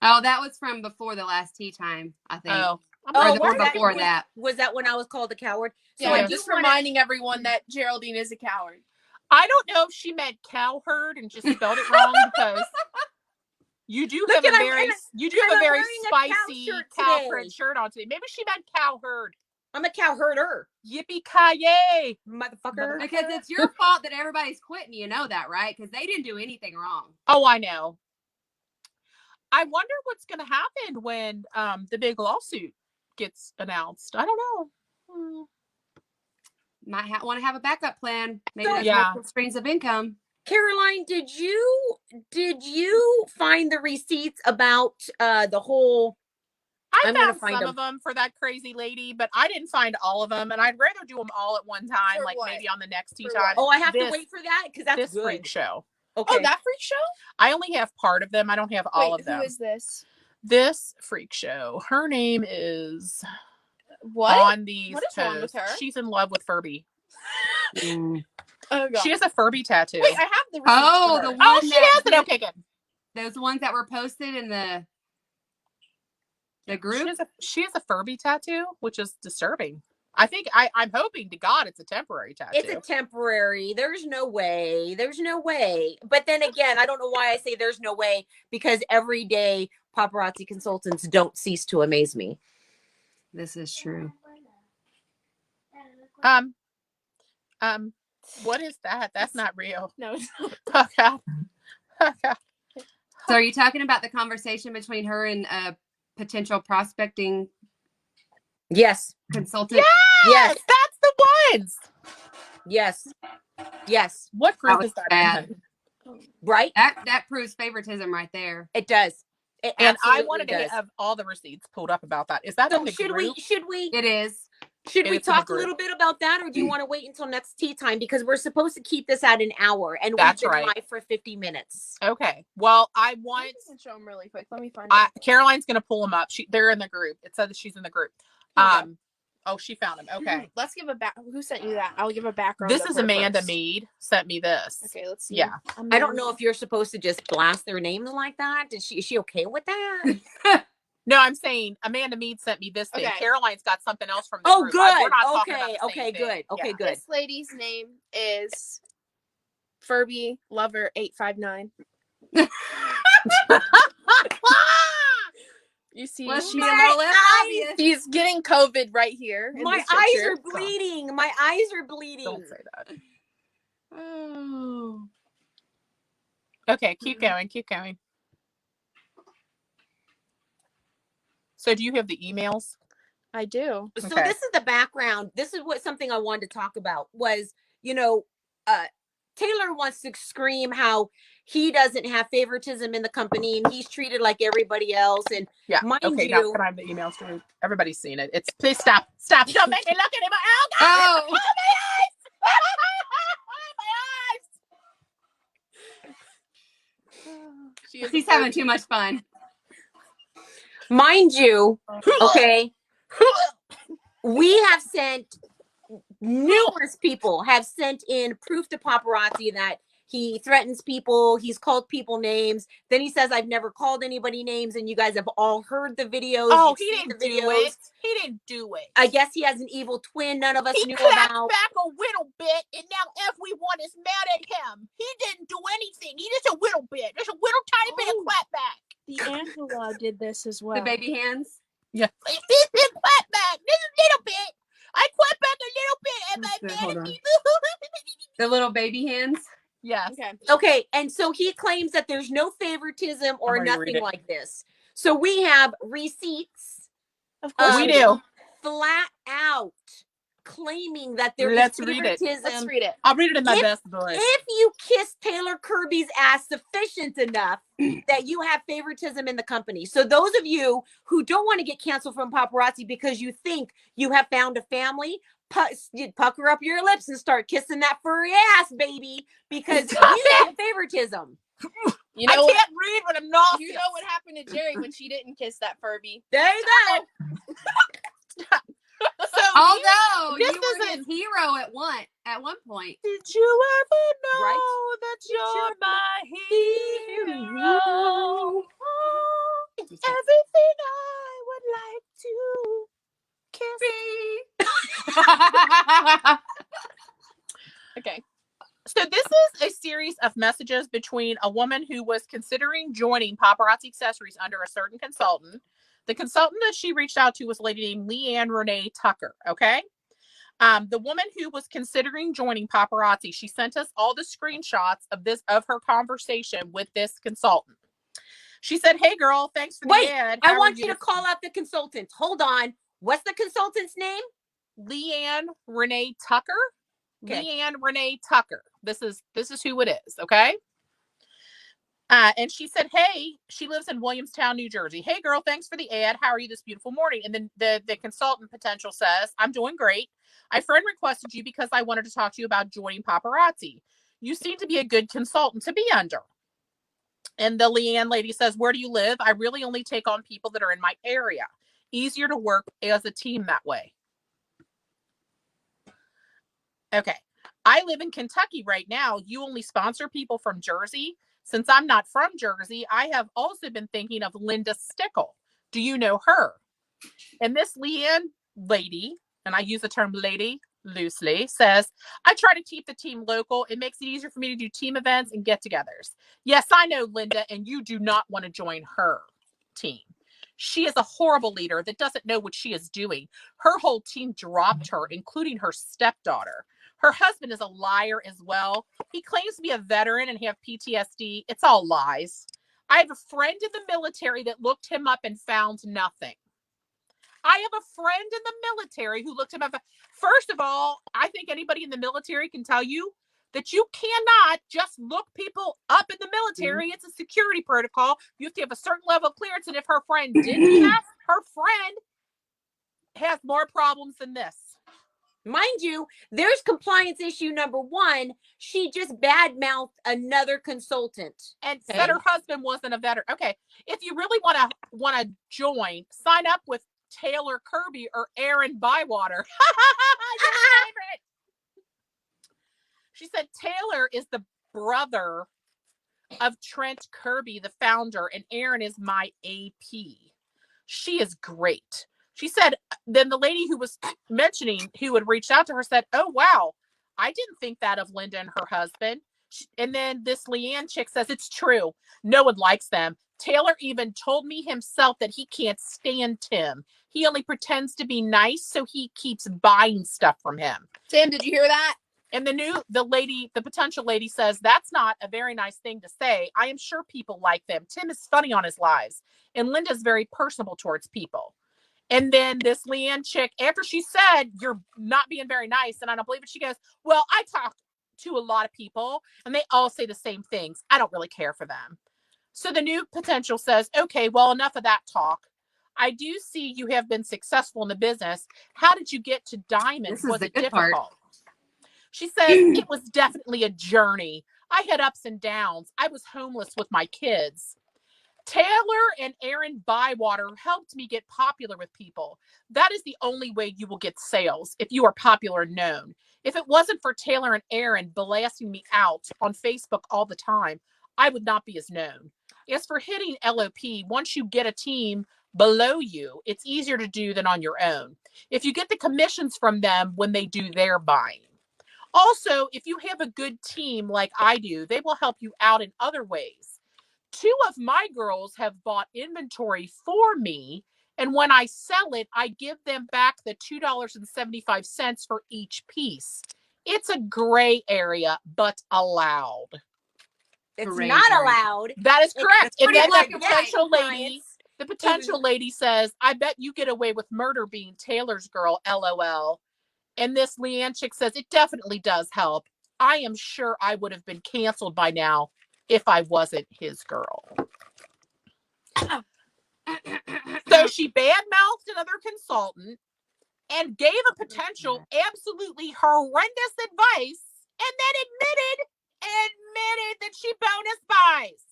Oh, that was from before the last tea time, I think. Oh, I'm Or not the sure. one before that. Was that when I was called a coward? So Yeah, I Yeah. do just wanna- reminding everyone that Geraldine is a coward. I don't know if she meant cow herd and just spelled it wrong because you do Look have a at, I'm very in a- you do have I'm a very wearing a cow spicy shirt cow today. print shirt on today. Maybe she meant cow herd. I'm a cow herder, Yippee ki motherfucker. Because it's your fault that everybody's quitting. You know that, right? Because they didn't do anything wrong. Oh, I know. I wonder what's going to happen when the big lawsuit gets announced. I don't know. Might want to have a backup plan. Maybe So- that's Yeah. multiple streams of income. Caroline, did you find the receipts about the whole? I I'm gonna found find some them. of them for that crazy lady, but I didn't find all of them, and I'd rather do them all at one time, For like what? maybe on the next tea For time. what? Oh, I have to This- wait for that because that's This good. freak show. Okay. Oh, that freak show? I only have part of them. I don't have all Wait, of them. who is this? This freak show. Her name is What? on these What is wrong with posts. her? She's in love with Furby. Mm. Oh, God. She has a Furby tattoo. Wait, I have the receipts Oh, for the her. one Oh, she has it. that- Okay, good. Those ones that were posted in the group. She has a Furby tattoo, which is disturbing. I think I'm hoping to God it's a temporary tattoo. It's a temporary. There's no way. There's no way. But then again, I don't know why I say there's no way because every day paparazzi consultants don't cease to amaze me. This is true. What is that? That's not real. No, it's not. Okay. Okay. So, are you talking about the conversation between her and a potential prospecting Yes. consultant? Yes. That's the ones. Yes. Yes. What group was is that? bad. in? Right? That proves favoritism right there. It does. It And I absolutely wanted to does. have all the receipts pulled up about that. Is that So in the should group? we It is. should we It's in the talk a group. little bit about that, or do you want to wait until next tea time, because we're supposed to keep this at an hour and That's we've been right. live for 50 minutes. Okay. Well, I I want can show them really quick. Let me find out. Caroline's going to pull them up. They're in the group. It says that she's in the group. Here we go. Oh, she found them. Okay. Let's give a back. Who sent you that? I'll give a background. This of is her Amanda first. Mead sent me this. Okay, let's see. Yeah. I don't know if you're supposed to just blast their names like that. Is she okay with that? No, I'm saying Amanda Mead sent me this thing. Okay. Caroline's got something else from the Oh, group. good. We're not talking about Okay, the same okay, thing. good. Okay, Yeah. good. This lady's name is Furby Lover 859. You see, Let's she's, be all that eyes- obvious. she's getting COVID right here. in My this eyes picture. are bleeding. My eyes are bleeding. Don't say that. Oh. Okay, keep going. Keep going. So do you have the emails? I do. So Okay. this is the background. This is what something I wanted to talk about was, Taylor wants to scream how he doesn't have favoritism in the company and he's treated like everybody else. And Yeah. mind Okay, now you, can I have the emails to read? Everybody's seen it. Please stop. Stop. Don't make me look at him. Oh, God. Oh. Oh, my eyes. my eyes. He's having too much fun. mind you, okay, we have sent numerous people have sent in proof to Paparazzi that he threatens people. He's called people names. Then he says, I've never called anybody names. And you guys have all heard the videos. Oh, You've he seen didn't the do it. He didn't do it. I guess he has an evil twin none of us He knew clapped about. back a little bit, and now everyone is mad at him. He didn't do anything. He just a little bit. Just a little tiny bit of clap back. The Angela did this as well. The baby hands. Yeah. This bit clap back. This is a little bit. I clap back a little bit. Am I Hold mad at on. people? The little baby hands. Yes. Okay. Okay, and so he claims that there's no favoritism or I'm ready to read nothing it. like this. So we have receipts, Of course We we do. flat out claiming that there is Let's read it. favoritism. Let's read it. I'll read it in my If- best voice. If you kiss Taylor Kirby's ass sufficient enough that you have favoritism in the company. So those of you who don't want to get canceled from Paparazzi because you think you have found a family, you pucker up your lips and start kissing that furry ass, baby, because Stop you it! have favoritism. You I know what? can't read when I'm nauseous. You know what happened to Jerry when she didn't kiss that Furby? There you go. So Although this you were isn't- his hero at one point. did you ever know Right? that you're my hero? Everything I would like to kiss. Okay. So this is a series of messages between a woman who was considering joining Paparazzi Accessories under a certain consultant. The consultant that she reached out to was a lady named Leanne Renee Tucker. Okay. The woman who was considering joining Paparazzi, she sent us all the screenshots of her conversation with this consultant. She said, "Hey girl, thanks for the Wait, ad. I How are want you to call out the consultant. Hold on. What's the consultant's name? Leanne Renee Tucker." Okay. Leanne Renee Tucker. This is who it is. Okay. And she said, "Hey," she lives in Williamstown, New Jersey. "Hey girl, thanks for the ad. How are you this beautiful morning?" And then the consultant potential says, "I'm doing great. My friend requested you because I wanted to talk to you about joining Paparazzi. You seem to be a good consultant to be under." And the Leanne lady says, "Where do you live? I really only take on people that are in my area. Easier to work as a team that way." Okay. "I live in Kentucky right now. You only sponsor people from Jersey. Since I'm not from Jersey, I have also been thinking of Linda Stickle. Do you know her?" And this Leanne lady, and I use the term lady loosely, says, "I try to keep the team local. It makes it easier for me to do team events and get-togethers. Yes, I know Linda, and you do not want to join her team. She is a horrible leader that doesn't know what she is doing. Her whole team dropped her, including her stepdaughter. Her husband is a liar as well. He claims to be a veteran and have PTSD. It's all lies. I have a friend in the military that looked him up and found nothing. I have a friend in the military who looked him up. First of all, I think anybody in the military can tell you that you cannot just look people up in the military. It's a security protocol. You have to have a certain level of clearance. And if her friend did do that, her friend has more problems than this. Mind you, there's compliance issue number one. She just badmouthed another consultant and said her husband wasn't a veteran. Okay, if you really want to join, sign up with Taylor Kirby or Aaron Bywater. Your favorite. She said Taylor is the brother of Trent Kirby, the founder, and Aaron is my AP. She is great. She said, then the lady who was mentioning, who had reached out to her, said, oh, wow, I didn't think that of Linda and her husband. And then this Leanne chick says, it's true. No one likes them. Taylor even told me himself that he can't stand Tim. He only pretends to be nice, so he keeps buying stuff from him. Tim, did you hear that? And the potential lady says, that's not a very nice thing to say. I am sure people like them. Tim is funny on his lives. And Linda's very personable towards people. And then this Leanne chick, after she said, you're not being very nice, and I don't believe it, she goes, well, I talk to a lot of people, and they all say the same things. I don't really care for them. So the new potential says, okay, well, enough of that talk. I do see you have been successful in the business. How did you get to Diamond? Was it difficult? Part. She says, it was definitely a journey. I had ups and downs. I was homeless with my kids. Taylor and Aaron Bywater helped me get popular with people. That is the only way you will get sales, if you are popular and known. If it wasn't for Taylor and Aaron blasting me out on Facebook all the time, I would not be as known. As for hitting LOP, once you get a team below you, it's easier to do than on your own. If you get the commissions from them when they do their buying. Also, if you have a good team like I do, they will help you out in other ways. 2 of my girls have bought inventory for me, and when I sell it, I give them back the $2.75 for each piece. It's a gray area, but allowed. It's not allowed. That is correct. And then the potential lady says, I bet you get away with murder being Taylor's girl, LOL. And this Leanne chick says, it definitely does help. I am sure I would have been canceled by now if I wasn't his girl. So she badmouthed another consultant and gave a potential absolutely horrendous advice, and then admitted that she bonus buys.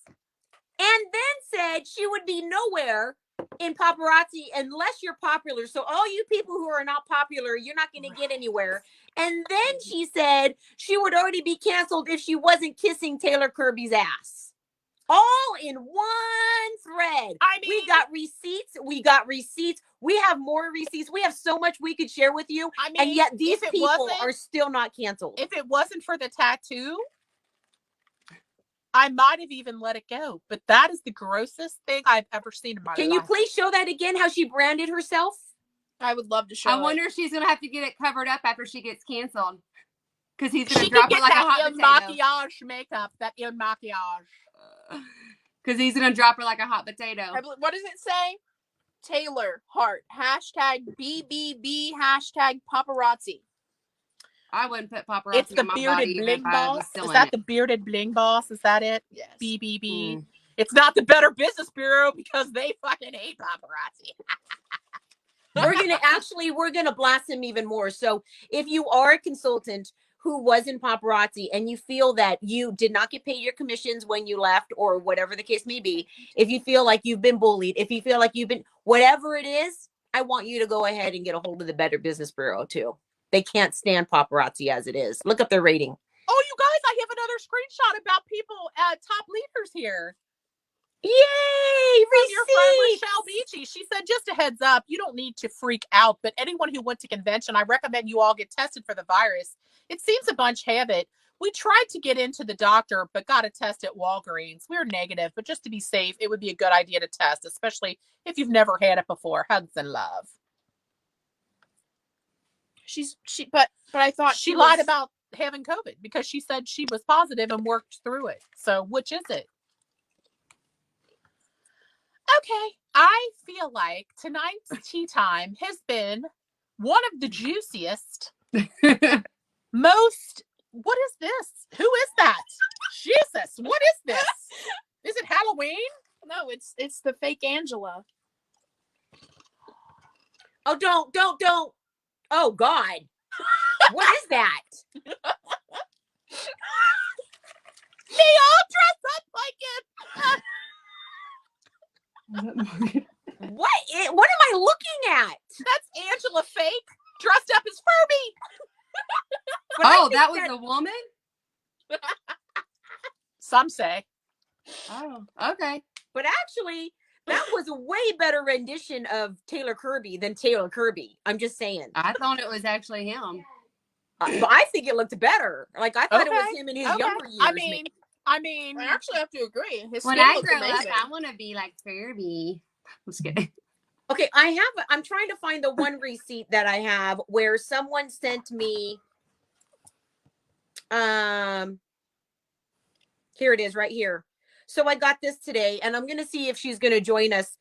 And then said she would be nowhere in paparazzi unless you're popular. So all you people who are not popular, you're not going to get anywhere. And then she said she would already be canceled if she wasn't kissing Taylor Kirby's ass. All in one thread. I mean, we got receipts. We have more receipts. We have so much we could share with you. I mean, and yet these people are still not canceled. If it wasn't for the tattoo, I might have even let it go. But that is the grossest thing I've ever seen in my life. Can you please show that again, how she branded herself? I would love to show I wonder if she's going to have to get it covered up after she gets canceled. Because he's going to drop her like a hot potato. Maquillage makeup, that Il Maquillage. Because he's going to drop her like a hot potato. What does it say? Taylor, heart, #BBB, #paparazzi. I wouldn't put paparazzi It's the on my bearded body bling boss. Is that the bearded bling boss? Is that it? Yes. BBB. It's not the Better Business Bureau because they fucking hate paparazzi. We're gonna blast him even more. So if you are a consultant who was in paparazzi and you feel that you did not get paid your commissions when you left, or whatever the case may be, if you feel like you've been bullied, if you feel like you've been, whatever it is, I want you to go ahead and get a hold of the Better Business Bureau too. They can't stand paparazzi as it is. Look up their rating. Oh, you guys, I have another screenshot about people, top leaders here. Yay! From your friend Rochelle Beachy. She said, just a heads up, you don't need to freak out, but anyone who went to convention, I recommend you all get tested for the virus. It seems a bunch have it. We tried to get into the doctor, but got a test at Walgreens. We're negative, but just to be safe, it would be a good idea to test, especially if you've never had it before. Hugs and love. But I thought she lied about having COVID because she said she was positive and worked through it. So which is it? Okay, I feel like tonight's tea time has been one of the juiciest, most What is this? Who is that? Jesus, what is this? Is it Halloween? No, it's the fake Angela. Oh, don't. Oh, God. What is that? They all dress up like it. What am I looking at? That's Angela fake, dressed up as Furby. But I think that was a woman? Some say. Oh, okay. But actually, that was a way better rendition of Taylor Kirby than Taylor Kirby. I'm just saying. I thought it was actually him. But I think it looked better. Like, I thought it was him in his younger years. I mean, I actually have to agree. His When skin I looks grow amazing. up, I want to be like Furby. I'm just kidding. Okay, I'm trying to find the one receipt that I have where someone sent me, here it is right here. So I got this today, and I'm going to see if she's going to join us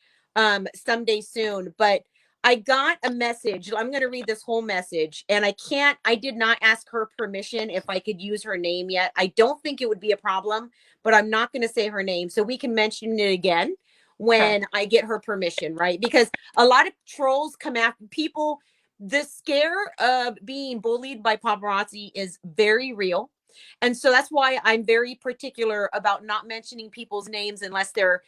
someday soon, but I got a message. I'm going to read this whole message, and I did not ask her permission if I could use her name yet. I don't think it would be a problem, but I'm not going to say her name, so we can mention it again when I get her permission, right? Because a lot of trolls come after people. The scare of being bullied by paparazzi is very real. And so that's why I'm very particular about not mentioning people's names unless they're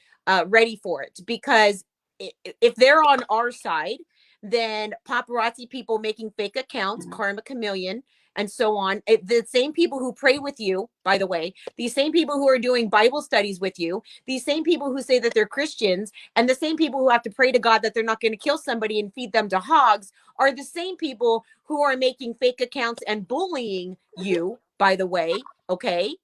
ready for it. Because if they're on our side, then paparazzi people making fake accounts, Karma Chameleon, and so on. The same people who pray with you, by the way, these same people who are doing Bible studies with you, these same people who say that they're Christians, and the same people who have to pray to God that they're not going to kill somebody and feed them to hogs are the same people who are making fake accounts and bullying you, by the way. Okay.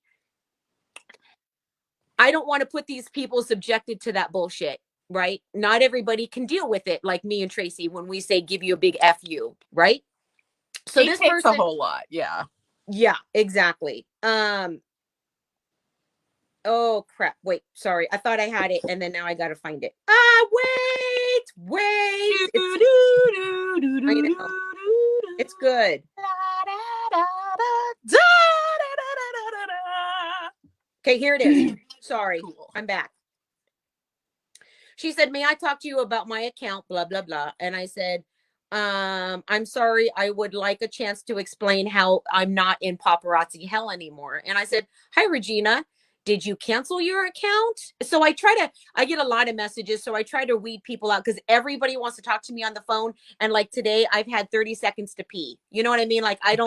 I don't want to put these people subjected to that bullshit, right? Not everybody can deal with it like me and Tracy when we say give you a big F you, right? So It this takes person, a whole lot, yeah. Yeah, exactly. Oh crap. Wait, sorry. I thought I had it and then now I gotta find it. Wait. It's good. Okay, here it is. Sorry, Cool. I'm back. She said, may I talk to you about my account, blah, blah, blah. And I said, I'm sorry, I would like a chance to explain how I'm not in paparazzi hell anymore. And I said, hi, Regina, did you cancel your account? So I get a lot of messages. So I try to weed people out because everybody wants to talk to me on the phone. And like today, I've had 30 seconds to pee. You know what I mean? Like I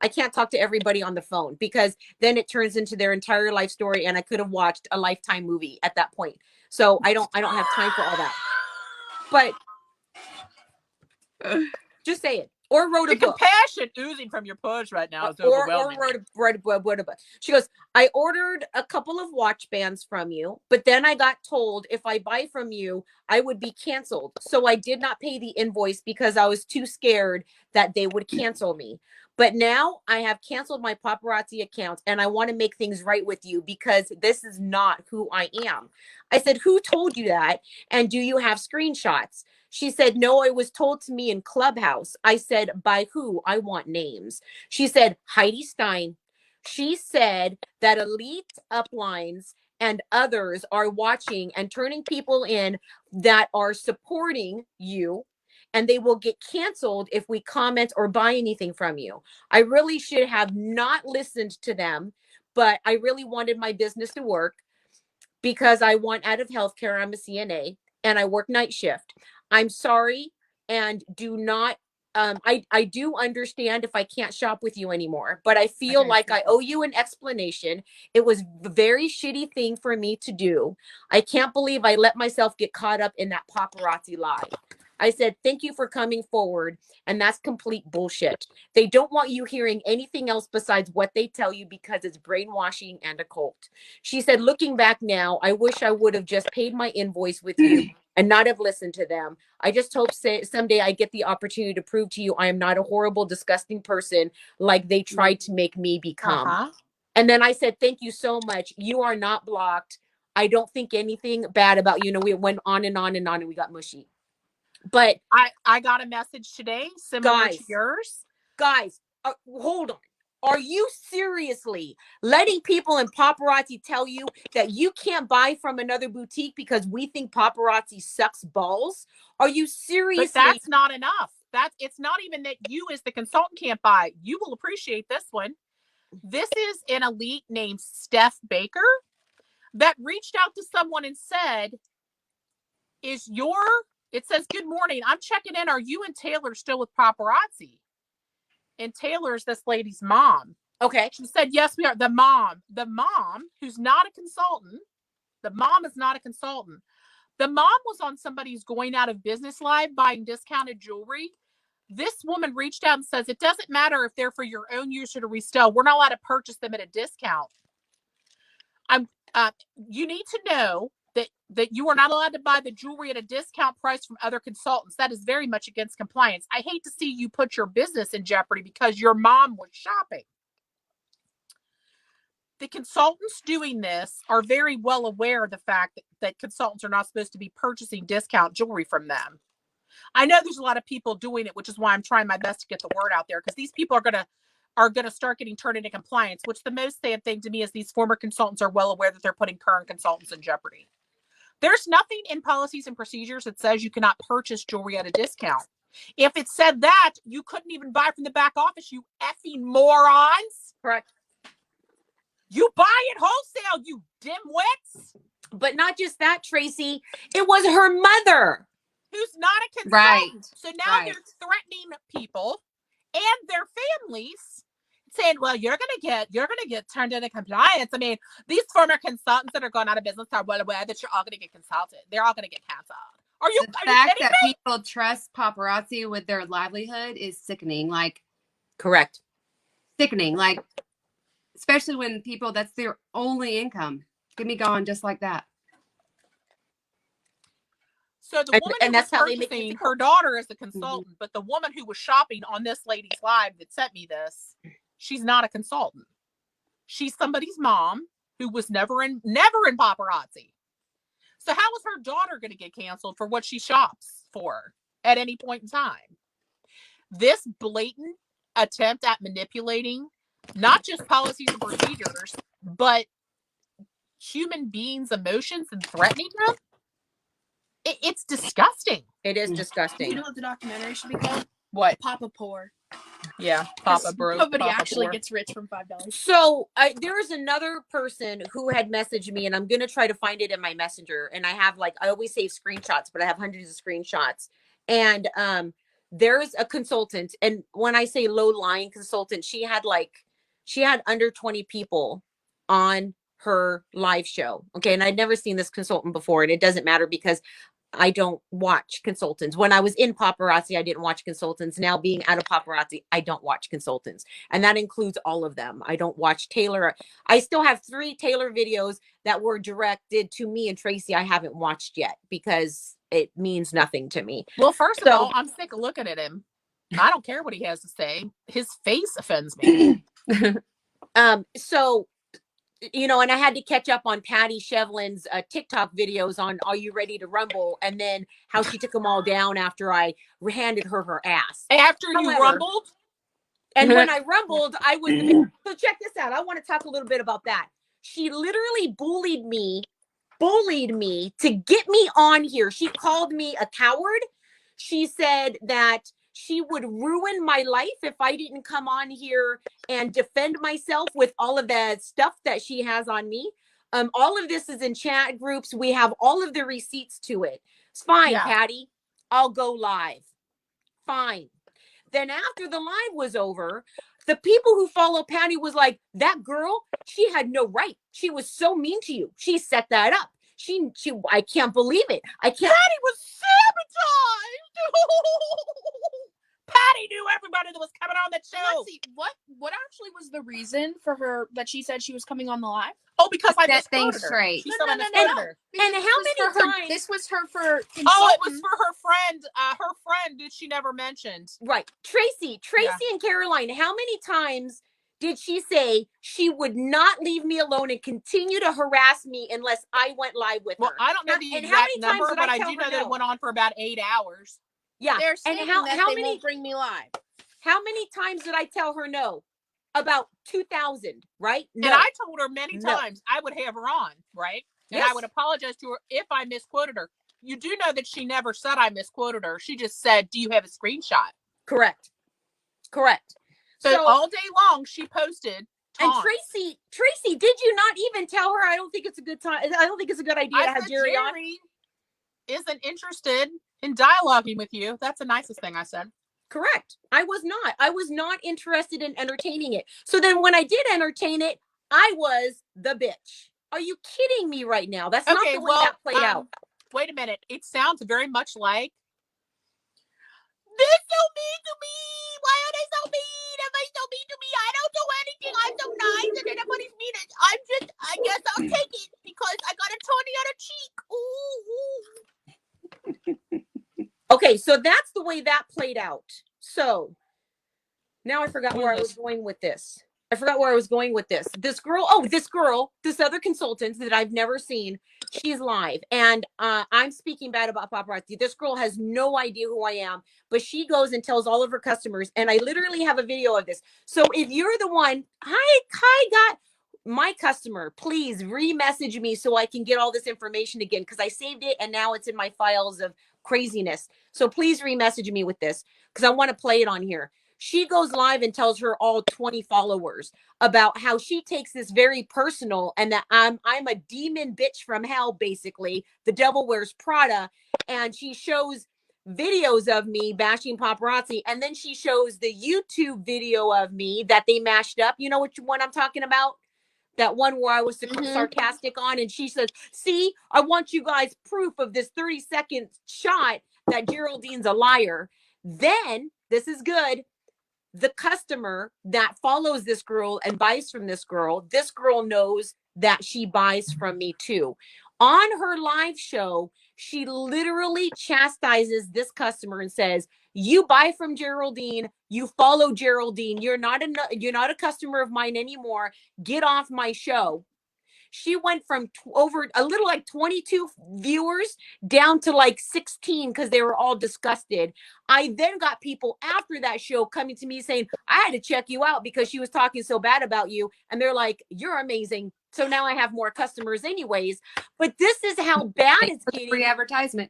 can't talk to everybody on the phone because then it turns into their entire life story. And I could have watched a Lifetime movie at that point. So I don't have time for all that. But just say it. Or wrote a book. Compassion oozing from your push right now is overwhelming. Or wrote a book. She goes, I ordered a couple of watch bands from you, but then I got told if I buy from you, I would be canceled. So I did not pay the invoice because I was too scared that they would cancel me. But now I have canceled my paparazzi account and I want to make things right with you because this is not who I am. I said, who told you that? And do you have screenshots? She said, no, it was told to me in Clubhouse. I said, by who? I want names. She said, Heidi Stein. She said that elite uplines and others are watching and turning people in that are supporting you, and they will get canceled if we comment or buy anything from you. I really should have not listened to them, but I really wanted my business to work because I want out of healthcare. I'm a CNA and I work night shift. I'm sorry and do not, I do understand if I can't shop with you anymore, but I feel like I owe you an explanation. It was a very shitty thing for me to do. I can't believe I let myself get caught up in that paparazzi lie. I said, thank you for coming forward. And that's complete bullshit. They don't want you hearing anything else besides what they tell you because it's brainwashing and a cult. She said, looking back now, I wish I would have just paid my invoice with you and not have listened to them. I just hope someday I get the opportunity to prove to you I am not a horrible, disgusting person like they tried to make me become. And then I said, thank you so much. You are not blocked. I don't think anything bad about you. You know, we went on and on and on and we got mushy. But I got a message today similar to yours. Guys, hold on. Are you seriously letting people in paparazzi tell you that you can't buy from another boutique because we think paparazzi sucks balls? Are you seriously? But that's not enough. It's not even that you as the consultant can't buy. You will appreciate this one. This is an elite named Steph Baker that reached out to someone and said, it says, good morning. I'm checking in. Are you and Taylor still with paparazzi? And Taylor's this lady's mom. Okay. She said, yes, we are. The mom, who's not a consultant. The mom is not a consultant. The mom was on somebody's going out of business live buying discounted jewelry. This woman reached out and says, it doesn't matter if they're for your own use or to resell. We're not allowed to purchase them at a discount. You need to know that you are not allowed to buy the jewelry at a discount price from other consultants. That is very much against compliance. I hate to see you put your business in jeopardy because your mom was shopping. The consultants doing this are very well aware of the fact that consultants are not supposed to be purchasing discount jewelry from them. I know there's a lot of people doing it, which is why I'm trying my best to get the word out there, because these people are going to start getting turned into compliance, which the most sad thing to me is these former consultants are well aware that they're putting current consultants in jeopardy. There's nothing in policies and procedures that says you cannot purchase jewelry at a discount. If it said that, you couldn't even buy from the back office, you effing morons. Correct. You buy it wholesale, you dimwits. But not just that, Tracy. It was her mother. Who's not a consultant. Right. So now Right. they're threatening people and their families, saying, well, you're gonna get turned into compliance. I mean, these former consultants that are going out of business are well aware that you're all gonna get consulted. They're all gonna get canceled. The fact that people trust paparazzi with their livelihood is sickening. Like, Correct. sickening. Like, especially when people, that's their only income. Get me going just like that. So the woman And who that's was how they make purchasing, it her daughter is a consultant, but the woman who was shopping on this lady's live that sent me this, she's not a consultant. She's somebody's mom who was never in paparazzi. So how is her daughter going to get canceled for what she shops for at any point in time? This blatant attempt at manipulating not just policies and procedures, but human beings' emotions and threatening them, it's disgusting. It is disgusting. You know what the documentary should be called? What? Papa Poor. Yeah, Papa Bro. Nobody Papa actually Poor. gets rich from $5. So there is another person who had messaged me, and I'm going to try to find it in my messenger. And I have I always save screenshots, but I have hundreds of screenshots. And there's a consultant. And when I say low lying consultant, she had under 20 people on her live show. Okay. And I'd never seen this consultant before. And it doesn't matter because I don't watch consultants. When I was in paparazzi, I didn't watch consultants. Now being out of paparazzi, I don't watch consultants. And that includes all of them. I don't watch Taylor. I still have 3 Taylor videos that were directed to me and Tracy I haven't watched yet because it means nothing to me. Well, first of all, I'm sick of looking at him. I don't care what he has to say. His face offends me. So, you know, and I had to catch up on Patty Shevlin's TikTok videos on Are You Ready to Rumble? And then how she took them all down after I handed her ass. After you However, rumbled? And when I rumbled, I was the so check this out. I want to talk a little bit about that. She literally bullied me to get me on here. She called me a coward. She said that she would ruin my life if I didn't come on here and defend myself with all of that stuff that she has on me. All of this is in chat groups. We have all of the receipts to it. It's fine, yeah. Patty. I'll go live. Fine. Then after the live was over, the people who follow Patty was like, that girl, she had no right. She was so mean to you. She set that up. I can't believe it. Patty was sabotaged. Patty knew everybody that was coming on that show. Let's see, what actually was the reason for her that she said she was coming on the live? Oh, because I set just things straight. No. And how many times? This was her for consultant. Oh, it was for her friend. Her friend that she never mentioned. Right. Tracy and Caroline, how many times did she say she would not leave me alone and continue to harass me unless I went live with her? Well, I don't know the exact number, but I do know that it went on for about 8 hours. Yeah. They're saying and how they many won't bring me live? How many times did I tell her no? about 2,000, right? No. And I told her many No. times I would have her on, right? And Yes. I would apologize to her if I misquoted her. You do know that she never said I misquoted her. She just said, do you have a screenshot? Correct. So all day long, she posted taunts. And Tracy, did you not even tell her? I don't think it's a good time. I don't think it's a good idea to have Jerry on. Jerry isn't interested in dialoguing with you. That's the nicest thing I said. Correct. I was not interested in entertaining it. So then when I did entertain it, I was the bitch. Are you kidding me right now? That's not the way that played out. Wait a minute. It sounds very much like, they're so mean to me. Why are they so mean? Am I so mean to me? I don't do anything. I'm so nice and everybody's mean. I guess I'll take it because I got a Tony on a cheek. Ooh. Okay, so that's the way that played out. So now I forgot where I was going with this. This other consultant that I've never seen, she's live. And I'm speaking bad about Paparazzi. This girl has no idea who I am, but she goes and tells all of her customers. And I literally have a video of this. So if you're the one, my customer, please re-message me so I can get all this information again, because I saved it and now it's in my files of craziness. So please re-message me with this because I want to play it on here. She goes live and tells her all 20 followers about how she takes this very personal and that I'm a demon bitch from hell, basically. The devil wears Prada. And she shows videos of me bashing Paparazzi. And then she shows the YouTube video of me that they mashed up. You know which one I'm talking about? That one where I was sarcastic on. And she says, see, I want you guys proof of this 30-second shot that Geraldine's a liar. Then, this is good, the customer that follows this girl and buys from this girl knows that she buys from me too. On her live show, she literally chastises this customer and says, you buy from Geraldine, you follow Geraldine, you're not a customer of mine anymore, get off my show. She went from over a little like 22 viewers down to like 16 because they were all disgusted. I then got people after that show coming to me saying, I had to check you out because she was talking so bad about you. And they're like, you're amazing. So now I have more customers anyways. But this is how bad it's getting. Free advertisement.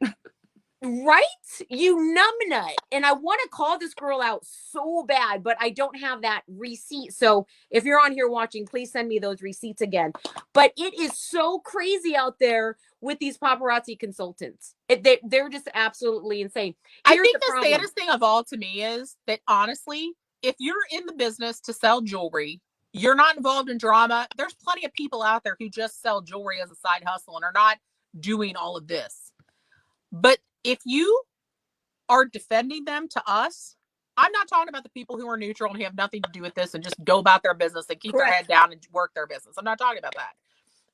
Right? You numbnut. And I want to call this girl out so bad, but I don't have that receipt. So if you're on here watching, please send me those receipts again. But it is so crazy out there with these paparazzi consultants. They're just absolutely insane. I think the saddest thing of all to me is that, honestly, if you're in the business to sell jewelry, you're not involved in drama. There's plenty of people out there who just sell jewelry as a side hustle and are not doing all of this. But if you are defending them to us, I'm not talking about the people who are neutral and have nothing to do with this and just go about their business and keep their head down and work their business. I'm not talking about that.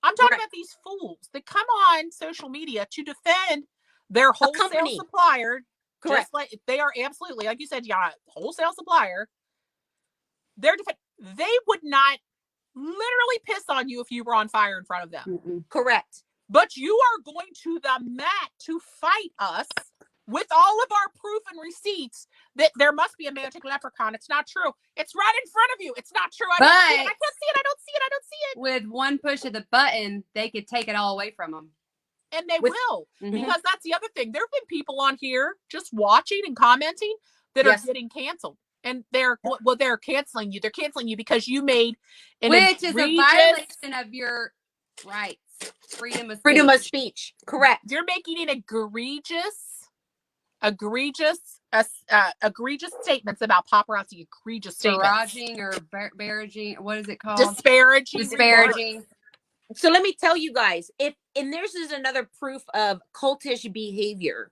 I'm talking about these fools that come on social media to defend their wholesale supplier. Correct. Just like they are absolutely, like you said, wholesale supplier. They would not literally piss on you if you were on fire in front of them. Mm-mm. Correct. But you are going to the mat to fight us with all of our proof and receipts that there must be a magic leprechaun. It's not true. It's right in front of you. It's not true. I can't see it. I don't see it. With one push of the button, they could take it all away from them. And they will. Because that's the other thing. There have been people on here just watching and commenting that are getting canceled. And they're canceling you. They're canceling you because you made which is a violation of your rights. Freedom of speech. Correct. You're making an egregious statements about paparazzi. Egregious statements. Barraging or barraging. What is it called? Disparaging. So let me tell you guys, and this is another proof of cultish behavior,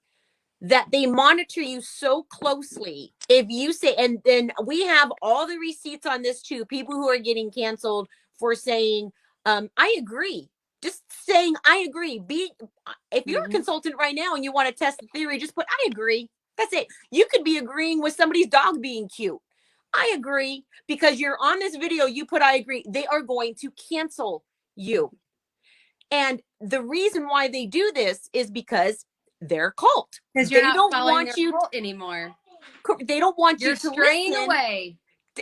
that they monitor you so closely. If you say, and then we have all the receipts on this too, people who are getting canceled for saying, I agree. Just saying, I agree. If you're a consultant right now and you want to test the theory, just put, I agree. That's it. You could be agreeing with somebody's dog being cute. I agree. Because you're on this video, you put, I agree. They are going to cancel you. And the reason why they do this is because they're a cult. Because you're not following their cult anymore. They don't want you to straying listen. Away.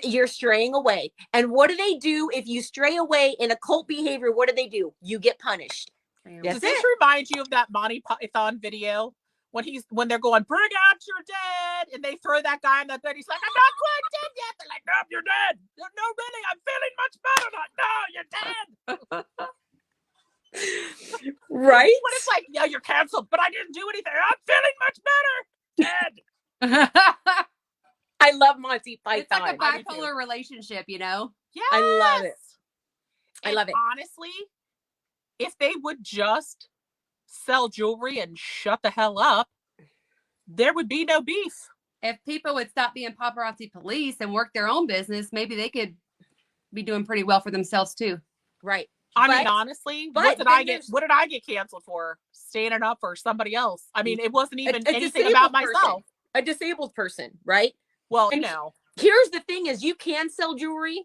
You're straying away. And what do they do if you stray away in a cult behavior? What do? You get punished. Does this remind you of that Monty Python video when they're going, bring out your dead, and they throw that guy in that bed? He's like, I'm not quite dead yet. They're like, no, you're dead. No, really, I'm feeling much better. Like, no, you're dead. Right? When it's like, yeah, you're canceled, but I didn't do anything. I'm feeling much better. Dead. I love Monty Python. It's like a bipolar relationship, you know? Yes. I love it. I And love it. honestly, if they would just sell jewelry and shut the hell up, there would be no beef. If people would stop being paparazzi police and work their own business, maybe they could be doing pretty well for themselves too. Right. I mean, honestly, but what did I get canceled for? Standing up for somebody else. I mean, it wasn't even anything about myself. A disabled person, right? Well, And no. Here's the thing is you can sell jewelry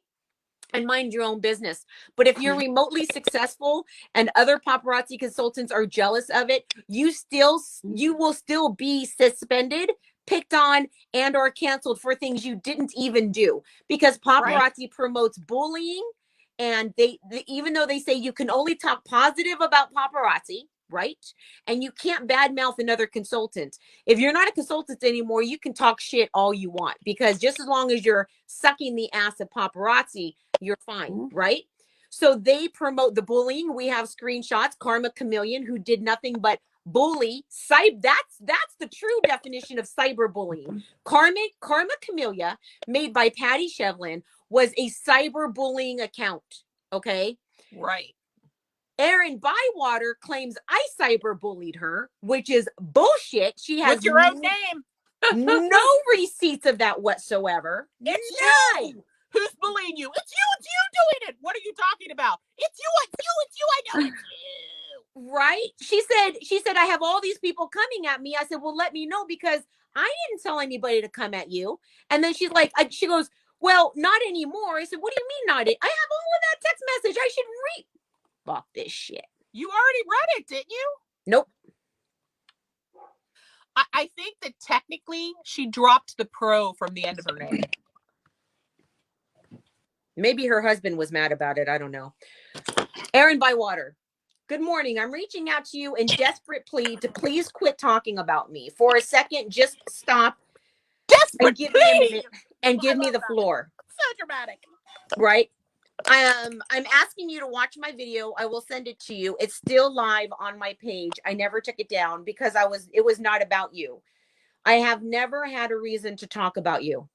and mind your own business. But if you're remotely successful and other paparazzi consultants are jealous of it, you will still be suspended, picked on, and or canceled for things you didn't even do, because paparazzi promotes bullying. And they even though they say you can only talk positive about paparazzi, right? And you can't badmouth another consultant. If you're not a consultant anymore, you can talk shit all you want, because just as long as you're sucking the ass of paparazzi, you're fine, right? So they promote the bullying. We have screenshots. Karma Chameleon, who did nothing but bully. That's the true definition of cyberbullying. Karma Chameleon, made by Patty Shevlin, was a cyberbullying account. Okay. Right. Erin Bywater claims I cyberbullied her, which is bullshit. She has with your own name. No receipts of that whatsoever. It's you. Who's bullying you? It's you doing it. What are you talking about? It's you. I know it's you. Right? She said, I have all these people coming at me. I said, well, let me know, because I didn't tell anybody to come at you. And then she's like, she goes, well, not anymore. I said, what do you mean not it? I have all of that text message. I should read. Fuck this shit. You already read it, didn't you? Nope. I think that technically she dropped the pro from the end of her name. Maybe her husband was mad about it. I don't know. Erin Bywater. Good morning. I'm reaching out to you in desperate plea to please quit talking about me. For a second, just stop. Desperate plea! Give me the floor. So dramatic. Right? I'm asking you to watch my video. I will send it to you. It's still live on my page. I never took it down because it was not about you. I have never had a reason to talk about you.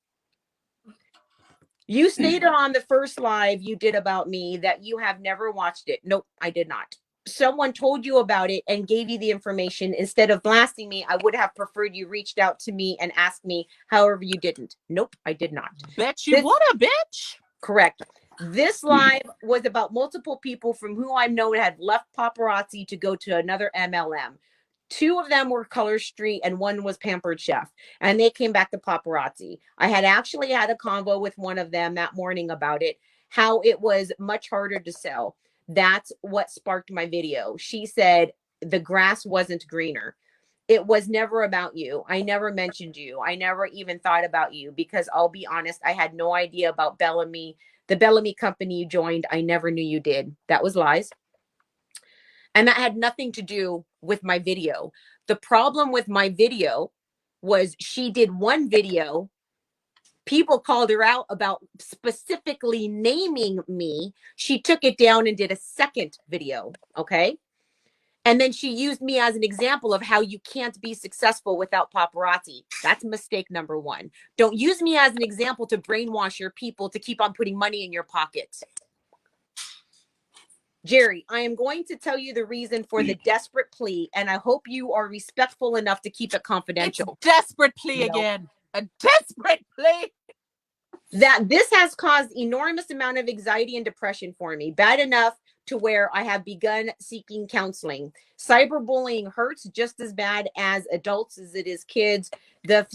You stated on the first live you did about me that you have never watched it. Nope, I did not. Someone told you about it and gave you the information. Instead of blasting me, I would have preferred you reached out to me and asked me. However, you didn't. Nope, I did not. Bet you what a bitch. Correct. This live was about multiple people from who I know had left paparazzi to go to another MLM. 2 of them were Color Street and 1 was Pampered Chef. And they came back to paparazzi. I had actually had a convo with one of them that morning about it, how it was much harder to sell. That's what sparked my video. She said the grass wasn't greener. It was never about you. I never mentioned you. I never even thought about you, because I'll be honest, I had no idea about Bellamy. The Bellamy company you joined, I never knew you did. That was lies. And that had nothing to do with my video. The problem with my video was she did one video. People called her out about specifically naming me. She took it down and did a second video. Okay. And then she used me as an example of how you can't be successful without paparazzi. That's mistake number 1. Don't use me as an example to brainwash your people to keep on putting money in your pockets. Jerry, I am going to tell you the reason for the desperate plea, and I hope you are respectful enough to keep it confidential. It's desperate plea again. A desperate plea. That this has caused enormous amount of anxiety and depression for me. Bad enough to where I have begun seeking counseling. Cyberbullying hurts just as bad as adults as it is kids. The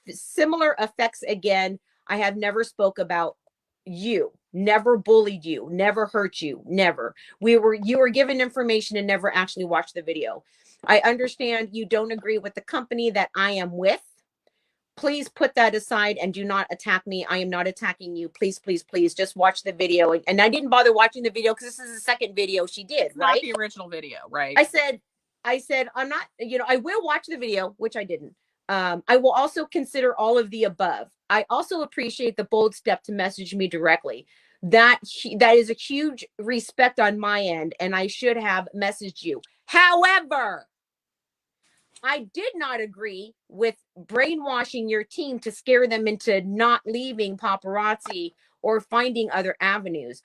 similar effects again. I have never spoke about you, never bullied you, never hurt you, never. You were given information and never actually watched the video. I understand you don't agree with the company that I am with. please put that aside and do not attack me. I am not attacking you. Please, please, please just watch the video. And I didn't bother watching the video because this is the second video she did, It's right? not the original video, right? I said, I'm not, I will watch the video, which I didn't. I will also consider all of the above. I also appreciate the bold step to message me directly. That is a huge respect on my end, and I should have messaged you. However, I did not agree with brainwashing your team to scare them into not leaving Paparazzi or finding other avenues.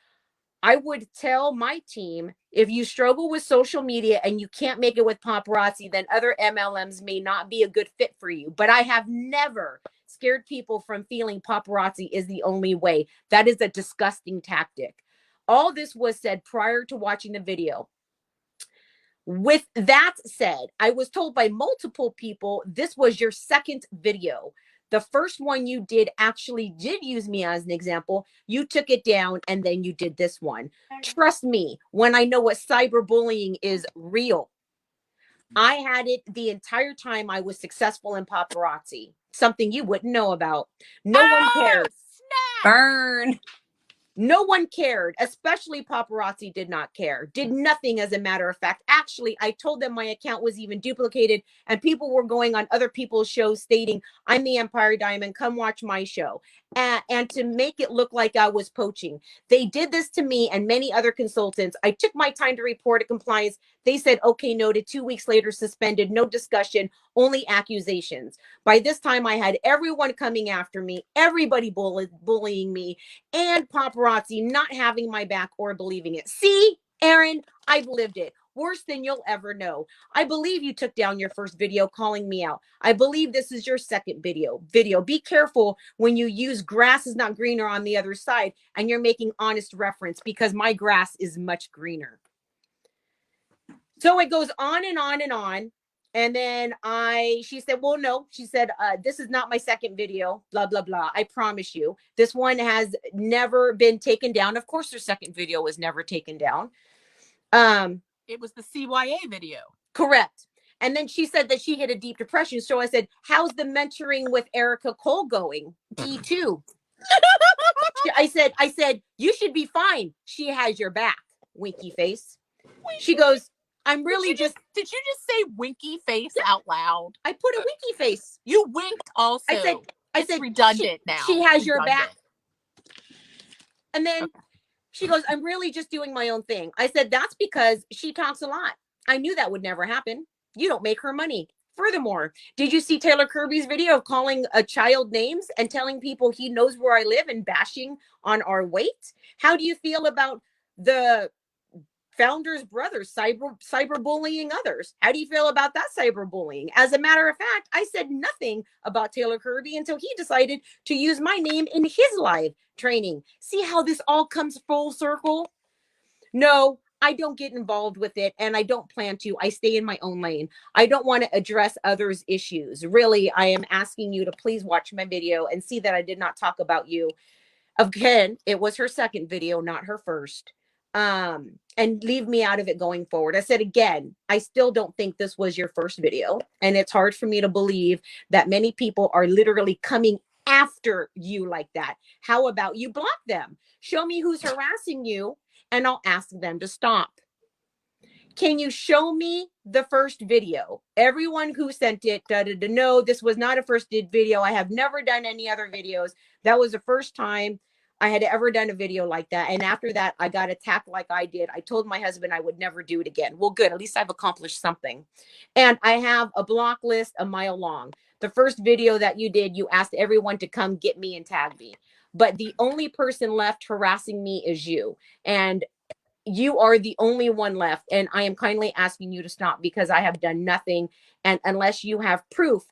I would tell my team, if you struggle with social media and you can't make it with Paparazzi, then other MLMs may not be a good fit for you. But I have never scared people from feeling Paparazzi is the only way. That is a disgusting tactic. All this was said prior to watching the video. With that said, I was told by multiple people, this was your second video. The first one you did actually did use me as an example. You took it down and then you did this one. Trust me, when I know what cyberbullying is real. I had it the entire time I was successful in Paparazzi. Something you wouldn't know about. No one cared. Burn. No one cared, especially Paparazzi did not care, did nothing as a matter of fact. Actually, I told them my account was even duplicated and people were going on other people's shows stating, I'm the Empire Diamond, come watch my show. And to make it look like I was poaching. They did this to me and many other consultants. I took my time to report a compliance. They said, okay, noted. 2 weeks later, suspended, no discussion, only accusations. By this time, I had everyone coming after me, everybody bullying me, and Paparazzi not having my back or believing it. See, Aaron, I've lived it. Worse than you'll ever know. I believe you took down your first video calling me out. I believe this is your second video. Be careful when you use grass is not greener on the other side and you're making honest reference because my grass is much greener. So it goes on and on and on. And then she said, well, no, she said, this is not my second video, blah, blah, blah. I promise you, this one has never been taken down. Of course, her second video was never taken down. It was the CYA video. Correct. And then she said that she hit a deep depression. So I said, how's the mentoring with Erica Cole going? D2. I said, you should be fine. She has your back, winky face. She goes, I'm really did you just say winky face out loud? I put a winky face. You winked also. I said redundant now. She has your back. And then she goes, I'm really just doing my own thing. I said, that's because she talks a lot. I knew that would never happen. You don't make her money. Furthermore, did you see Taylor Kirby's video of calling a child names and telling people he knows where I live and bashing on our weight? How do you feel about the founder's brothers cyberbullying others? How do you feel about that cyberbullying? As a matter of fact, I said nothing about Taylor Kirby until he decided to use my name in his live training. See how this all comes full circle? No, I don't get involved with it and I don't plan to. I stay in my own lane. I don't want to address others' issues. Really, I am asking you to please watch my video and see that I did not talk about you. Again, it was her second video, not her first. And leave me out of it going forward. I said, again, I still don't think this was your first video. And it's hard for me to believe that many people are literally coming after you like that. How about you block them? Show me who's harassing you and I'll ask them to stop. Can you show me the first video? Everyone who sent it, no, this was not a first video. I have never done any other videos. That was the first time I had ever done a video like that. And after that, I got attacked like I did. I told my husband I would never do it again. Well, good. At least I've accomplished something. And I have a block list a mile long. The first video that you did, you asked everyone to come get me and tag me. But the only person left harassing me is you. And you are the only one left. And I am kindly asking you to stop because I have done nothing. And unless you have proof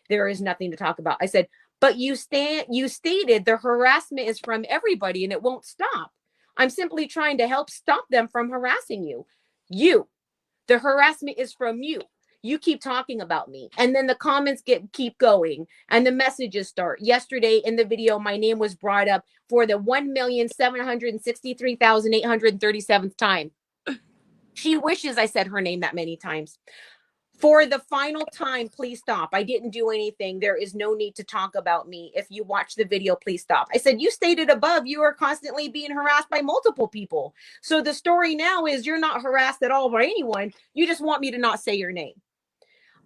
there is nothing to talk about. I said, but you stated the harassment is from everybody and it won't stop. I'm simply trying to help stop them from harassing you. The harassment is from you. You keep talking about me. And then the comments keep going and the messages start. Yesterday in the video, my name was brought up for the 1,763,837th time. She wishes I said her name that many times. For the final time, please stop. I didn't do anything. There is no need to talk about me. If you watch the video, please stop. I said, you stated above, you are constantly being harassed by multiple people. So the story now is you're not harassed at all by anyone. You just want me to not say your name.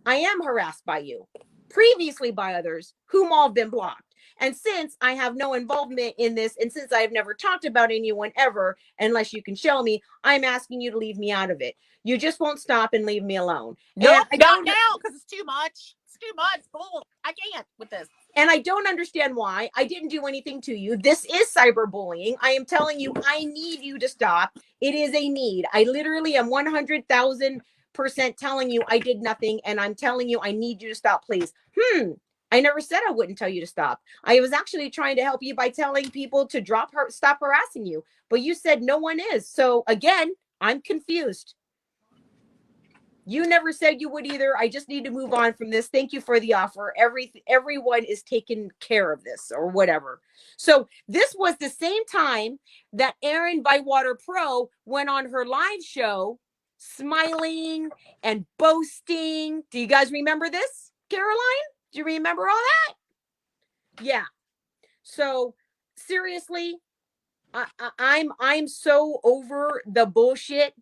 I am harassed by you, previously by others, whom all have been blocked. And since I have no involvement in this, and since I have never talked about anyone ever, unless you can show me, I'm asking you to leave me out of it. You just won't stop and leave me alone. Nope, not now, because it's too much. It's too much. Bull. I can't with this. And I don't understand why. I didn't do anything to you. This is cyberbullying. I am telling you, I need you to stop. It is a need. I literally am 100,000% telling you I did nothing, and I'm telling you I need you to stop, please. I never said I wouldn't tell you to stop. I was actually trying to help you by telling people to stop harassing you, but you said no one is. So again, I'm confused. You never said you would either. I just need to move on from this. Thank you for the offer. Everyone is taking care of this or whatever. So this was the same time that Erin Bywater Pro went on her live show smiling and boasting. Do you guys remember this, Caroline? Do you remember all that? Yeah. So seriously, I'm so over the bullshit.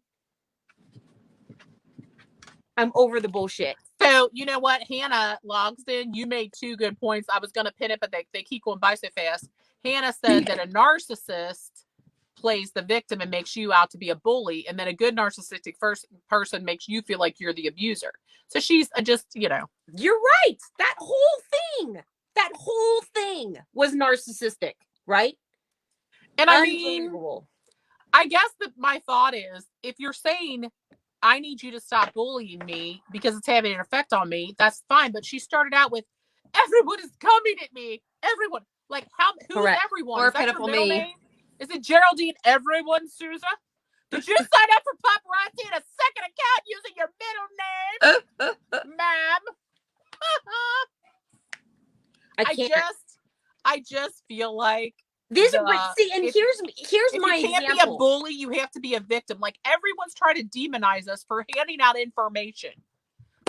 I'm over the bullshit. So you know what? Hannah logs in. You made 2 good points. I was going to pin it, but they keep going by so fast. Hannah said that a narcissist plays the victim and makes you out to be a bully, and then a good narcissistic person makes you feel like you're the abuser. So she's just, you know. You're right. That whole thing was narcissistic, right? And I mean, I guess that my thought is, if you're saying I need you to stop bullying me because it's having an effect on me, that's fine. But she started out with, everyone is coming at me. Everyone. Like, who's everyone? Or is that pitiful your middle me. name? Is it Geraldine Everyone Souza? Did you sign up for Paparazzi in a second account using your middle name? Ma'am. I just feel like here's my you can't example. be a bully, you have to be a victim. Like, everyone's trying to demonize us for handing out information,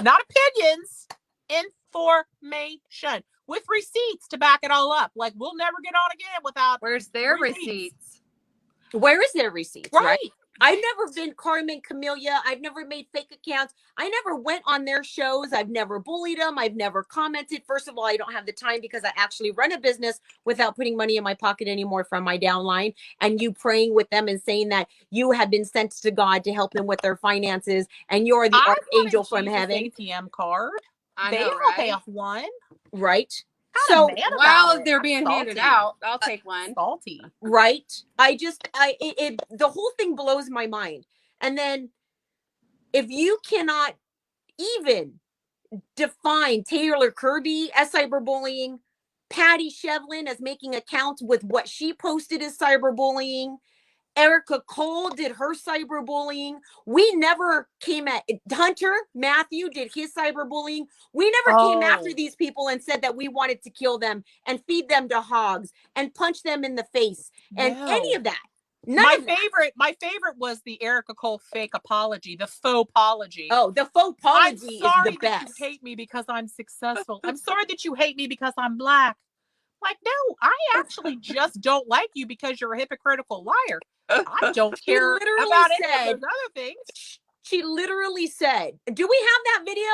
not opinions, information with receipts to back it all up. Like, we'll never get on again without. Where's their receipts? Where is their receipts? Right. I've never been Carmen Camellia. I've never made fake accounts. I never went on their shows. I've never bullied them. I've never commented. First of all, I don't have the time because I actually run a business without putting money in my pocket anymore from my downline. And you praying with them and saying that you have been sent to God to help them with their finances and you're the archangel from heaven. ATM card. I know, right? Have one. Right. So while they're being handed out, I'll take one. Salty. Right. The whole thing blows my mind. And then if you cannot even define Taylor Kirby as cyberbullying, Patty Shevlin as making accounts with what she posted as cyberbullying, Erica Cole did her cyberbullying. We never came at Hunter Matthew did his cyberbullying. We never came after these people and said that we wanted to kill them and feed them to hogs and punch them in the face and any of that. My favorite was the Erica Cole fake apology, the faux apology. Oh, the faux apology is the best. That you hate me because I'm successful. I'm sorry that you hate me because I'm black. Like, no, I actually just don't like you because you're a hypocritical liar. I don't care about any of those other things. She literally said, do we have that video?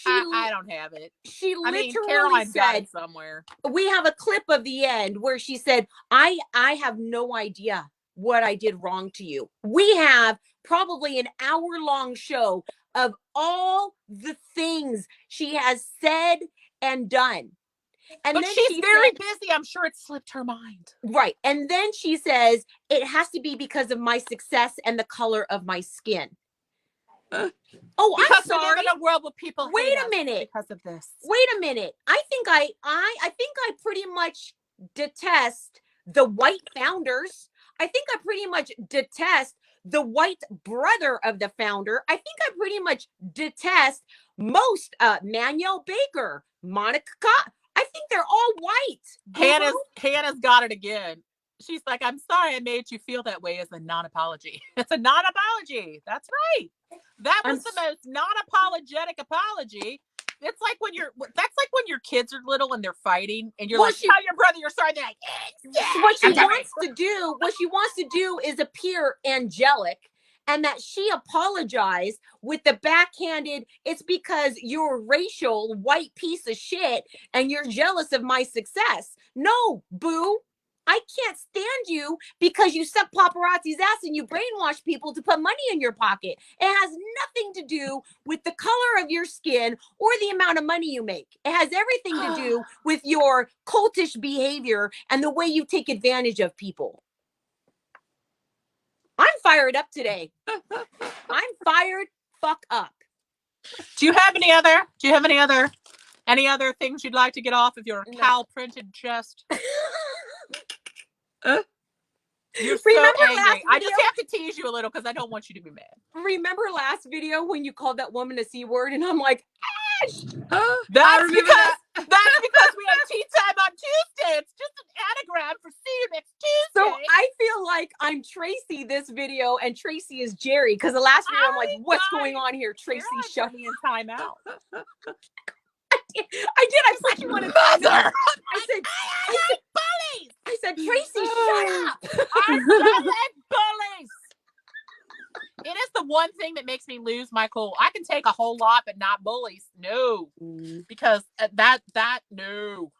I don't have it. She literally Caroline's got said it somewhere. We have a clip of the end where she said, I have no idea what I did wrong to you. We have probably an hour-long show of all the things she has said and done. And but then she's very busy. I'm sure it slipped her mind. Right. And then she says, it has to be because of my success and the color of my skin. I'm sorry. We live in a world where people Wait a minute. Because of this. Wait a minute. I think I pretty much detest the white founders. I think I pretty much detest the white brother of the founder. I think I pretty much detest most Manuel Baker, Monica Cott. I think they're all white. Hannah's got it again. She's like, I'm sorry I made you feel that way as a non-apology. It's a non-apology. That's right. That was the most non-apologetic apology. It's like when that's like when your kids are little and they're fighting and you're like, tell your brother you're sorry. They're like, what she wants to do is appear angelic, and that she apologized with the backhanded, it's because you're a racial white piece of shit and you're jealous of my success. No, boo. I can't stand you because you suck paparazzi's ass and you brainwash people to put money in your pocket. It has nothing to do with the color of your skin or the amount of money you make. It has everything to do with your cultish behavior and the way you take advantage of people. I'm fired up today. I'm fired fuck up. Do you have any other things you'd like to get off of your cow printed chest? You're so angry. I just have to tease you a little because I don't want you to be mad. Remember last video when you called that woman a C word and I'm like, Ash! That's because we have tea time on Tuesday. It's just an anagram for see you next Tuesday. So I feel like I'm Tracy this video and Tracy is Jerry because the last video I'm like, what's going on here? Tracy, shut me in timeout. I did. I thought you wanted Mother. I said, Tracy, shut up. I said bullies. It is the one thing that makes me lose my cool. I can take a whole lot, but not bullies. No, because no.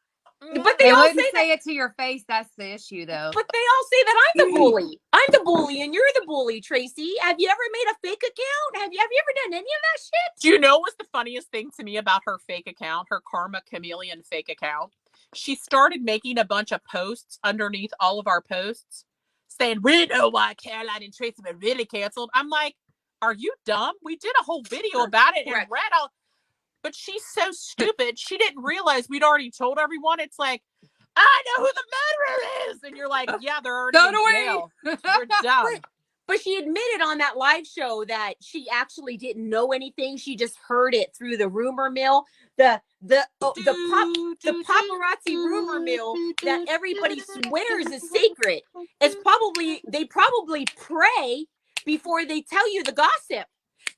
But they all say it to your face. That's the issue, though. But they all say that I'm the bully. I'm the bully, and you're the bully, Tracy. Have you ever made a fake account? Have you ever done any of that shit? Do you know what's the funniest thing to me about her fake account, her Karma Chameleon fake account? She started making a bunch of posts underneath all of our posts saying, we know why Caroline and Tracy were really canceled. I'm like, are you dumb? We did a whole video about it and read all. But she's so stupid. She didn't realize we'd already told everyone. It's like, I know who the murderer is. And you're like, yeah, they're already in jail. You're dumb. But she admitted on that live show that she actually didn't know anything. She just heard it through the rumor mill. The paparazzi rumor mill that everybody swears is sacred. They probably pray before they tell you the gossip.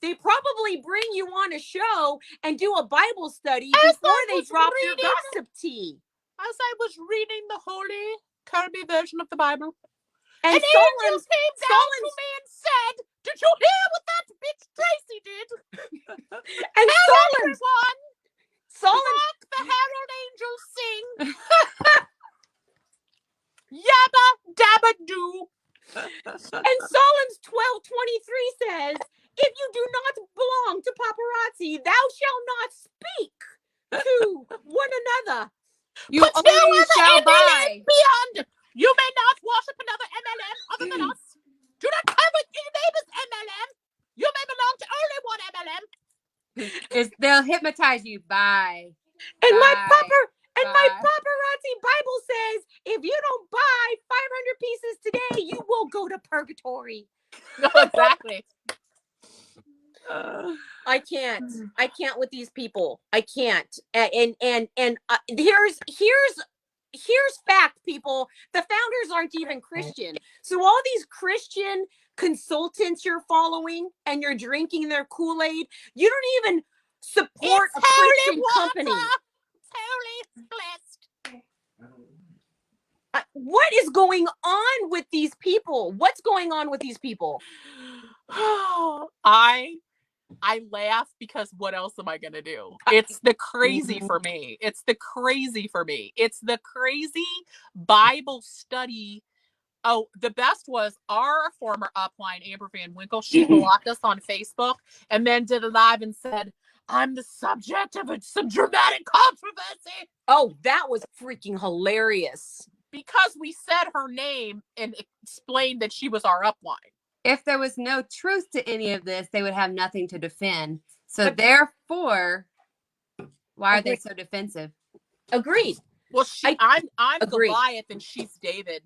They probably bring you on a show and do a Bible study before they drop your gossip tea. As I was reading the Holy Kirby version of the Bible, and Solon came down to me and said, did you hear what that bitch Tracy did? And Solon, rock the herald angels sing. Yabba dabba doo. And Solom's 12:23 says, if you do not belong to paparazzi, thou shalt not speak to one another. You only shall buy. Beyond. You may not worship another MLM other than us. Do not covet your neighbor's MLM. You may belong to only one MLM. They'll hypnotize you. Bye. And my paparazzi Bible says, if you don't buy 500 pieces today, you will go to purgatory. Exactly. I can't with these people. I can't. And here's fact, people. The founders aren't even Christian. So all these Christian consultants you're following and you're drinking their Kool-Aid, you don't even support a Christian company. Totally blessed. What is going on with these people? What's going on with these people? I laugh because what else am I going to do? It's the crazy for me. It's the crazy Bible study. Oh, the best was our former upline, Amber Van Winkle. She blocked us on Facebook and then did a live and said, I'm the subject of some dramatic controversy. Oh, that was freaking hilarious. Because we said her name and explained that she was our upline. If there was no truth to any of this, they would have nothing to defend. So therefore, why are they so defensive? Agreed. Well, I'm Goliath and she's David.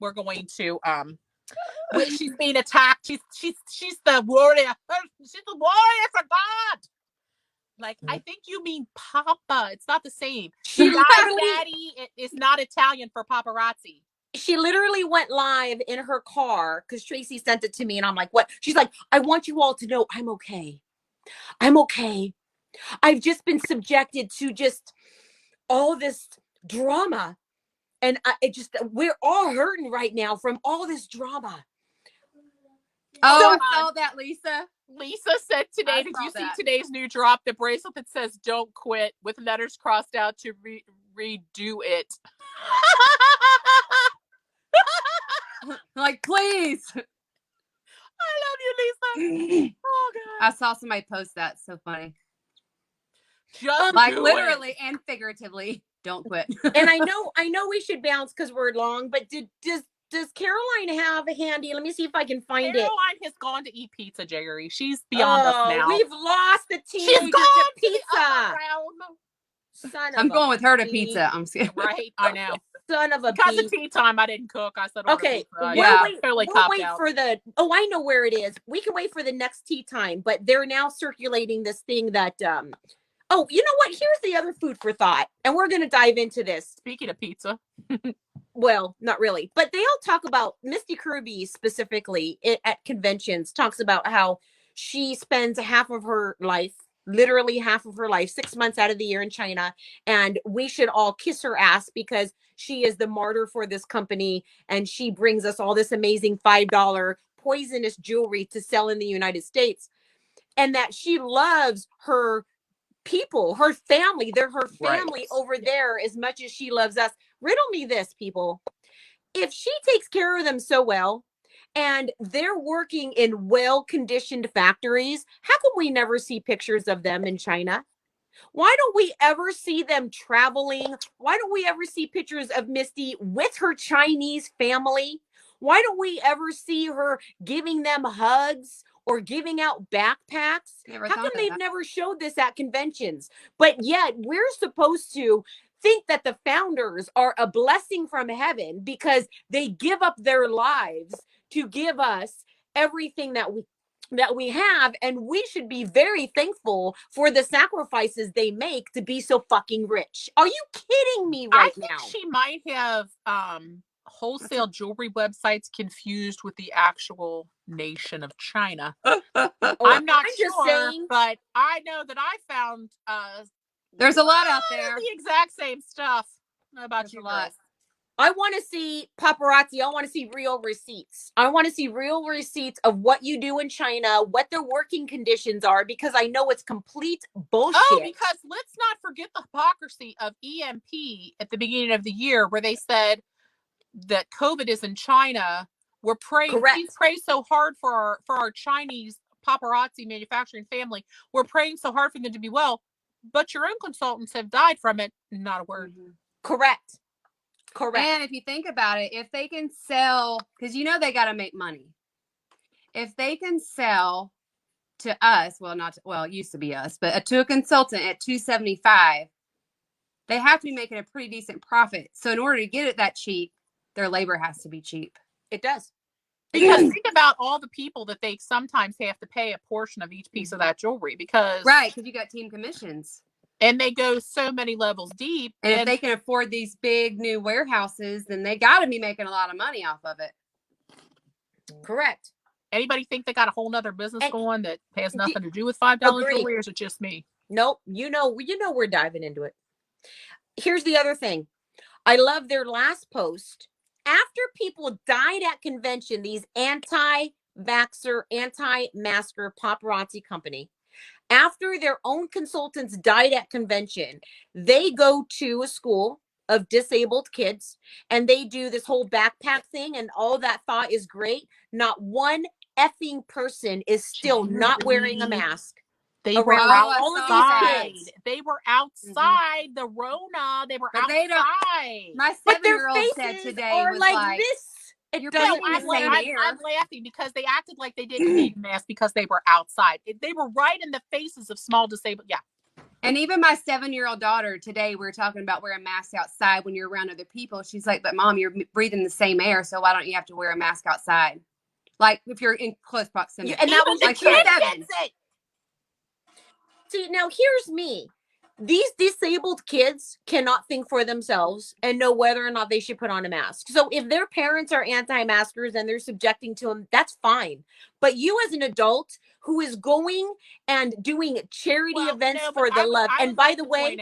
We're going to she's being attacked. She's the warrior. She's the warrior for God. Like, I think you mean Papa. It's not the same. She Guy literally, Daddy is not Italian for paparazzi. she literally went live in her car because Tracy sent it to me, and I'm like, what? She's like, I want you all to know I'm okay. I'm okay. I've just been subjected to just all this drama. And we're all hurting right now from all this drama. Oh, I saw that, Lisa. Lisa said today, I did saw you see that. today's new drop? The bracelet that says "Don't quit" with letters crossed out to redo it. Like, please. I love you, Lisa. Oh God. I saw somebody post that. So funny. Just Like do literally it. and figuratively. Don't quit. And I know we should bounce because we're long, but does Caroline have a handy? Let me see if I can find Caroline it. has gone to eat pizza, Jerry. She's beyond us now. We've lost the She's teenager gone to to the pizza. upper realm. Son of I'm going with her to bee. pizza. I'm scared. Right, I know. Son of a Because bee. of tea time, I didn't cook. I said, order Okay, pizza. Yeah. Totally we'll copped wait out. for the. Oh, I know where it is. We can wait for the next tea time, but they're now circulating this thing that. Oh, you know what? Here's the other food for thought, and we're gonna dive into this. Speaking of pizza, Well, not really, but they all talk about Misty Kirby specifically at conventions. Talks about how she spends half of her life, literally half of her life, 6 months out of the year in China, and we should all kiss her ass because she is the martyr for this company, and she brings us all this amazing $5 poisonous jewelry to sell in the United States, and that she loves her people, her family. They're her family over there as much as she loves us. Riddle me this, people. If she takes care of them so well and they're working in well-conditioned factories, how come we never see pictures of them in China? Why don't we ever see them traveling? Why don't we ever see pictures of Misty with her Chinese family? Why don't we ever see her giving them hugs or giving out backpacks? Never How thought come of they've that. never showed this at conventions? But yet we're supposed to think that the founders are a blessing from heaven because they give up their lives to give us everything that we have, and we should be very thankful for the sacrifices they make to be so fucking rich. Are you kidding me right I think now? she might have wholesale jewelry websites confused with the actual nation of China. I'm not I'm sure, just saying. but I know that I found There's a lot out there. the exact same stuff. I don't know about There's you a lot. girls. I want to see paparazzi. I want to see real receipts. I want to see real receipts of what you do in China, what their working conditions are, because I know it's complete bullshit. Oh, because let's not forget the hypocrisy of EMP at the beginning of the year where they said that COVID is in China. We're praying. Correct. Please pray so hard for our Chinese paparazzi manufacturing family. We're praying so hard for them to be well, but your own consultants have died from it. Not a word. Correct. And if you think about it, if they can sell, because you know they got to make money. If they can sell to us, it used to be us, but to a consultant at $275, they have to be making a pretty decent profit. So in order to get it that cheap, their labor has to be cheap. It does. Because think about all the people that they sometimes have to pay a portion of each piece of that jewelry because You got team commissions. And they go so many levels deep. And if they can afford these big new warehouses, then they got to be making a lot of money off of it. Correct. Anybody think they got a whole nother business going that has nothing to do with $5 jewelry, or is it just me? Nope. You know we're diving into it. Here's the other thing. I love their last post. After people died at convention, these anti-vaxxer, anti-masker paparazzi company, after their own consultants died at convention, they go to a school of disabled kids and they do this whole backpack thing, and all that thought is great. Not one effing person is still not wearing a mask. They were outside. They were outside the Rona. They were outside. My but their 7-year-old said faces today are was like this. I'm laughing because they acted like they didn't need masks because they were outside. They were right in the faces of small disabled. Yeah. And even my 7-year-old daughter today, we were talking about wearing masks outside when you're around other people. She's like, but Mom, you're breathing the same air. So why don't you have to wear a mask outside? Like if you're in close proximity. And that was like 7. See, now here's me. These disabled kids cannot think for themselves and know whether or not they should put on a mask. So if their parents are anti-maskers and they're subjecting to them, that's fine. But you as an adult who is going and doing charity events for the love, and by the way,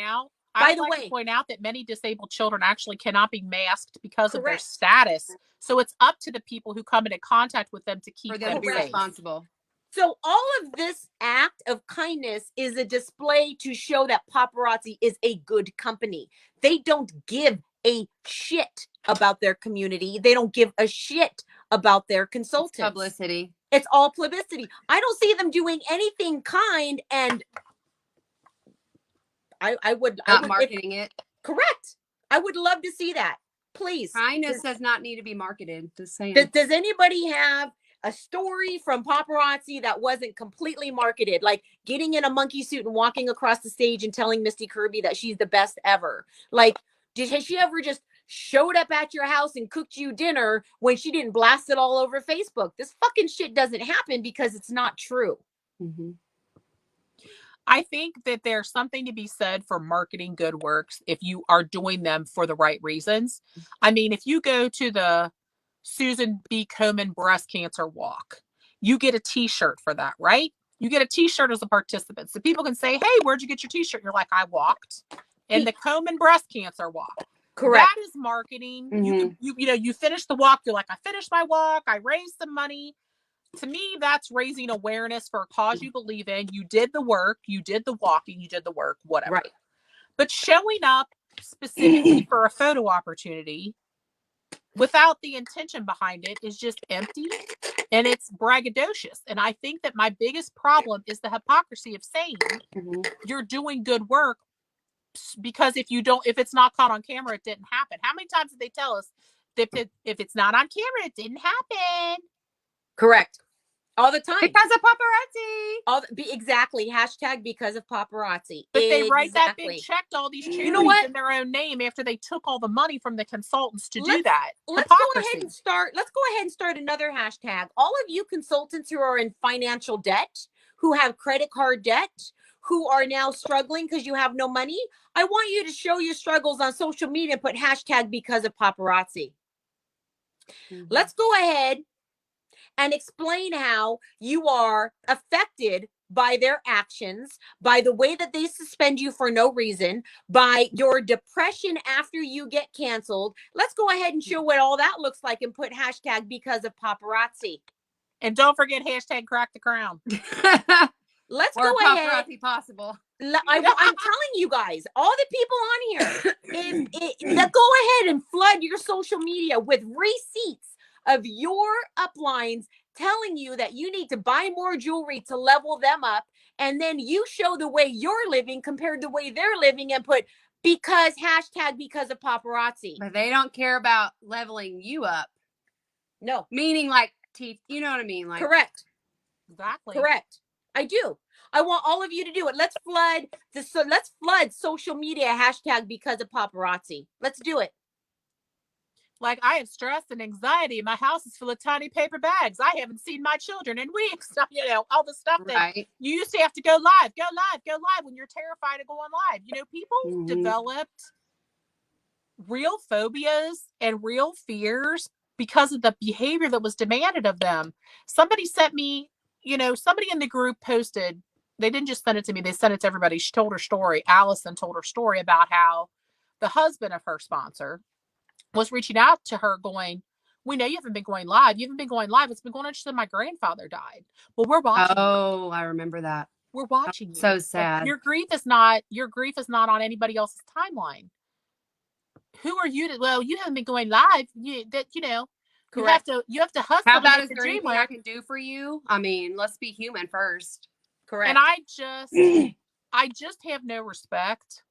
I would like to point out that many disabled children actually cannot be masked because of their status. So it's up to the people who come into contact with them to keep them to be responsible. So all of this act of kindness is a display to show that Paparazzi is a good company. They don't give a shit about their community. They don't give a shit about their consultants. It's publicity. It's all publicity. I don't see them doing anything kind, and I would not marketing it. Correct. I would love to see that. Please. Kindness does not need to be marketed. Just saying. Does anybody have a story from Paparazzi that wasn't completely marketed, like getting in a monkey suit and walking across the stage and telling Misty Kirby that she's the best ever? Like, has she ever just showed up at your house and cooked you dinner when she didn't blast it all over Facebook? This fucking shit doesn't happen because it's not true. Mm-hmm. I think that there's something to be said for marketing good works if you are doing them for the right reasons. I mean, if you go to the Susan B. Komen breast cancer walk, you get a t-shirt for that, right? You get a t-shirt as a participant. So people can say, hey, where'd you get your t-shirt? You're like, I walked in the Komen breast cancer walk. Correct. That is marketing. Mm-hmm. You finish the walk. You're like, I finished my walk. I raised some money. To me, that's raising awareness for a cause you believe in. You did the work. You did the walking. You did the work, whatever. Right. But showing up specifically for a photo opportunity without the intention behind it is just empty and it's braggadocious. And I think that my biggest problem is the hypocrisy of saying you're doing good work because if it's not caught on camera, it didn't happen. How many times did they tell us that if it's not on camera, it didn't happen? Correct. All the time. Because of paparazzi. Exactly. Hashtag because of paparazzi. But they write that big check to all these charities in their own name after they took all the money from the consultants to do that. Let's go ahead and start another hashtag. All of you consultants who are in financial debt, who have credit card debt, who are now struggling because you have no money, I want you to show your struggles on social media and put hashtag because of paparazzi. Let's go ahead and explain how you are affected by their actions, by the way that they suspend you for no reason, by your depression after you get canceled. Let's go ahead and show what all that looks like and put hashtag because of paparazzi. And don't forget hashtag crack the crown. Let's or go paparazzi ahead. Possible. I'm telling you guys, all the people on here, go ahead and flood your social media with receipts of your uplines telling you that you need to buy more jewelry to level them up. And then you show the way you're living compared to the way they're living and put hashtag because of paparazzi. But they don't care about leveling you up. No. Meaning like teeth, you know what I mean? Like correct. Exactly. Correct. I do. I want all of you to do it. Let's flood social media hashtag because of paparazzi. Let's do it. Like, I have stress and anxiety. My house is full of tiny paper bags. I haven't seen my children in weeks. All the stuff that you used to have to go live when you're terrified of going live. People developed real phobias and real fears because of the behavior that was demanded of them. Somebody sent me, somebody in the group posted, they didn't just send it to me, they sent it to everybody. She told her story. Allison told her story about how the husband of her sponsor was reaching out to her going, we know you haven't been going live. You haven't been going live. It's been going on since my grandfather died. Well, we're watching. Oh, I remember that. We're watching you. So sad. Your grief is not on anybody else's timeline. Who are you you haven't been going live. Correct. You have to hustle. How about is there anything I can do for you? I mean, let's be human first. Correct. And I just have no respect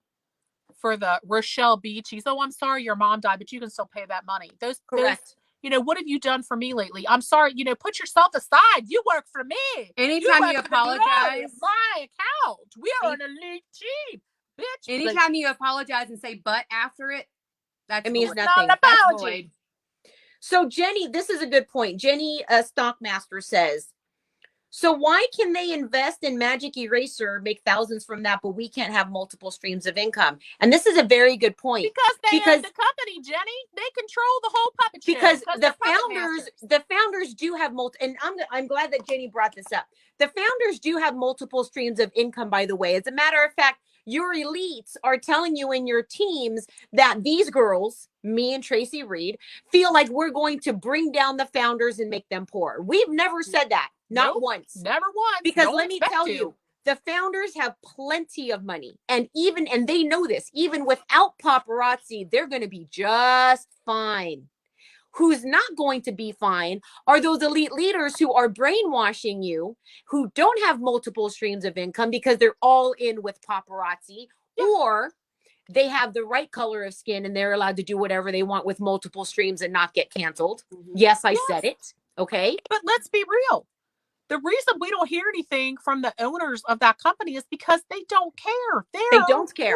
for the Rochelle Beachies. Oh, I'm sorry your mom died, but you can still pay that money. Correct. What have you done for me lately? I'm sorry, put yourself aside. You work for me. Anytime you apologize. My account. We are an elite team. Bitch. Anytime you apologize and say but after it means void. nothing. Not an apology. So Jenny, this is a good point. Jenny Stockmaster says, So why can they invest in Magic Eraser, make thousands from that, but we can't have multiple streams of income? And this is a very good point. Because they Because own the company, Jenny. They control the whole puppet show. because they're the puppet founders do have and I'm glad that Jenny brought this up. The founders do have multiple streams of income, by the way. As a matter of fact, your elites are telling you in your teams that these girls, me and Tracy Reed, feel like we're going to bring down the founders and make them poor. We've never said that. Not Nope, once. Never once. Because Don't let me expect tell to. you, the founders have plenty of money. And they know this, even without paparazzi, they're going to be just fine. Who's not going to be fine are those elite leaders who are brainwashing you, who don't have multiple streams of income because they're all in with paparazzi, or they have the right color of skin and they're allowed to do whatever they want with multiple streams and not get canceled. Yes, I said it. Okay. But let's be real. The reason we don't hear anything from the owners of that company is because they don't care. They don't care.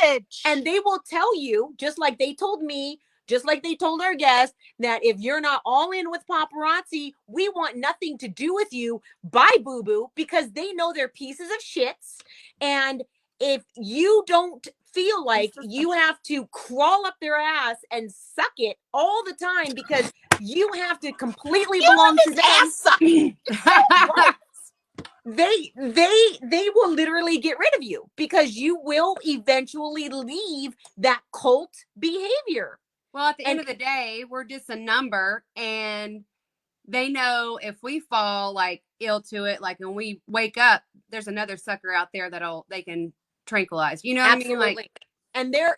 Rich. And they will tell you, just like they told me, just like they told our guests, that if you're not all in with paparazzi, we want nothing to do with you. Bye, boo-boo, because they know they're pieces of shits. And if you don't feel like you have to crawl up their ass and suck it all the time because you have to completely belong to them, they will literally get rid of you because you will eventually leave that cult behavior. Well, at the end of the day, we're just a number, and they know if we fall like ill to it, like when we wake up, there's another sucker out there they can tranquilize. You know what Absolutely. I mean? Like, and they're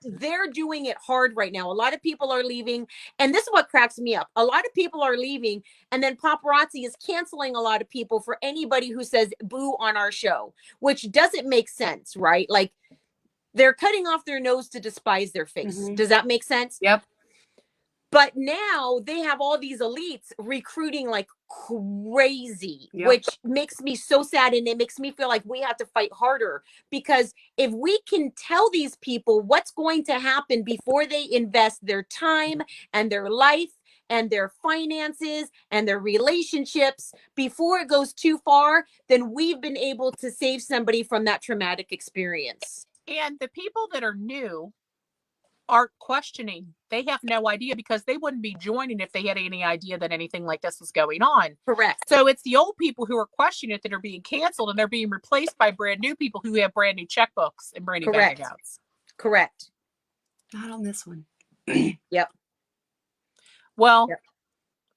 doing it hard right now. A lot of people are leaving, and this is what cracks me up. A lot of people are leaving, and then paparazzi is canceling a lot of people for anybody who says boo on our show, which doesn't make sense, right? Like they're cutting off their nose to despise their face. Does that make sense? Yep. But now they have all these elites recruiting like crazy, which makes me so sad. And it makes me feel like we have to fight harder, because if we can tell these people what's going to happen before they invest their time and their life and their finances and their relationships before it goes too far, then we've been able to save somebody from that traumatic experience. And the people that are new aren't questioning. They have no idea, because they wouldn't be joining if they had any idea that anything like this was going on. Correct. So it's the old people who are questioning it that are being canceled, and they're being replaced by brand new people who have brand new checkbooks and brand new bank accounts. Correct. Not on this one. Yep. Well,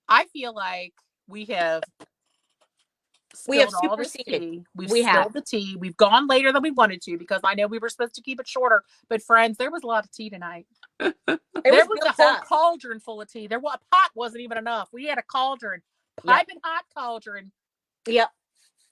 I feel like we have all this tea. We've spilled the tea. We've gone later than we wanted to, because I know we were supposed to keep it shorter. But friends, there was a lot of tea tonight. There was a whole cauldron full of tea. A pot wasn't even enough. We had a cauldron, piping hot cauldron. Yep.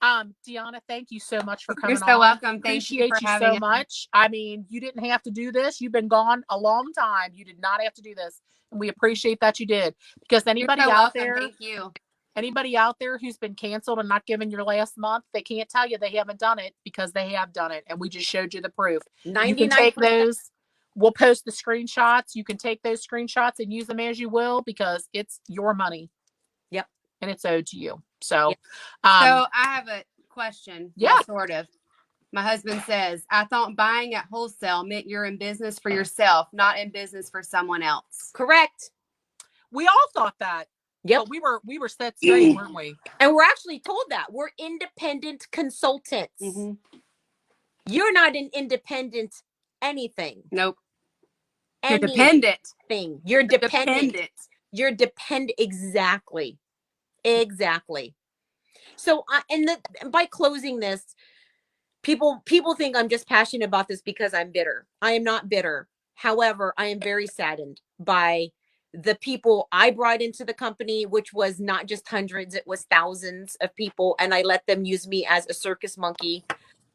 Deanna, thank you so much for coming. You're so welcome. Appreciate you so much. I mean, you didn't have to do this. You've been gone a long time. You did not have to do this, and we appreciate that you did. Because anybody out there, thank you. Anybody out there who's been canceled and not given your last month, they can't tell you they haven't done it, because they have done it. And we just showed you the proof. 99%. You can take those. We'll post the screenshots. You can take those screenshots and use them as you will, because it's your money. Yep. And it's owed to you. So, so I have a question. Yeah. Sort of. My husband says, I thought buying at wholesale meant you're in business for yourself, not in business for someone else. Correct. We all thought that. Yep. But we were set straight, weren't we? And we're actually told that we're independent consultants. Mm-hmm. You're not an independent anything. Nope. You're dependent. You're dependent. You're dependent. Exactly. So, by closing this, people think I'm just passionate about this because I'm bitter. I am not bitter. However, I am very saddened by the people I brought into the company, which was not just hundreds, it was thousands of people. And I let them use me as a circus monkey.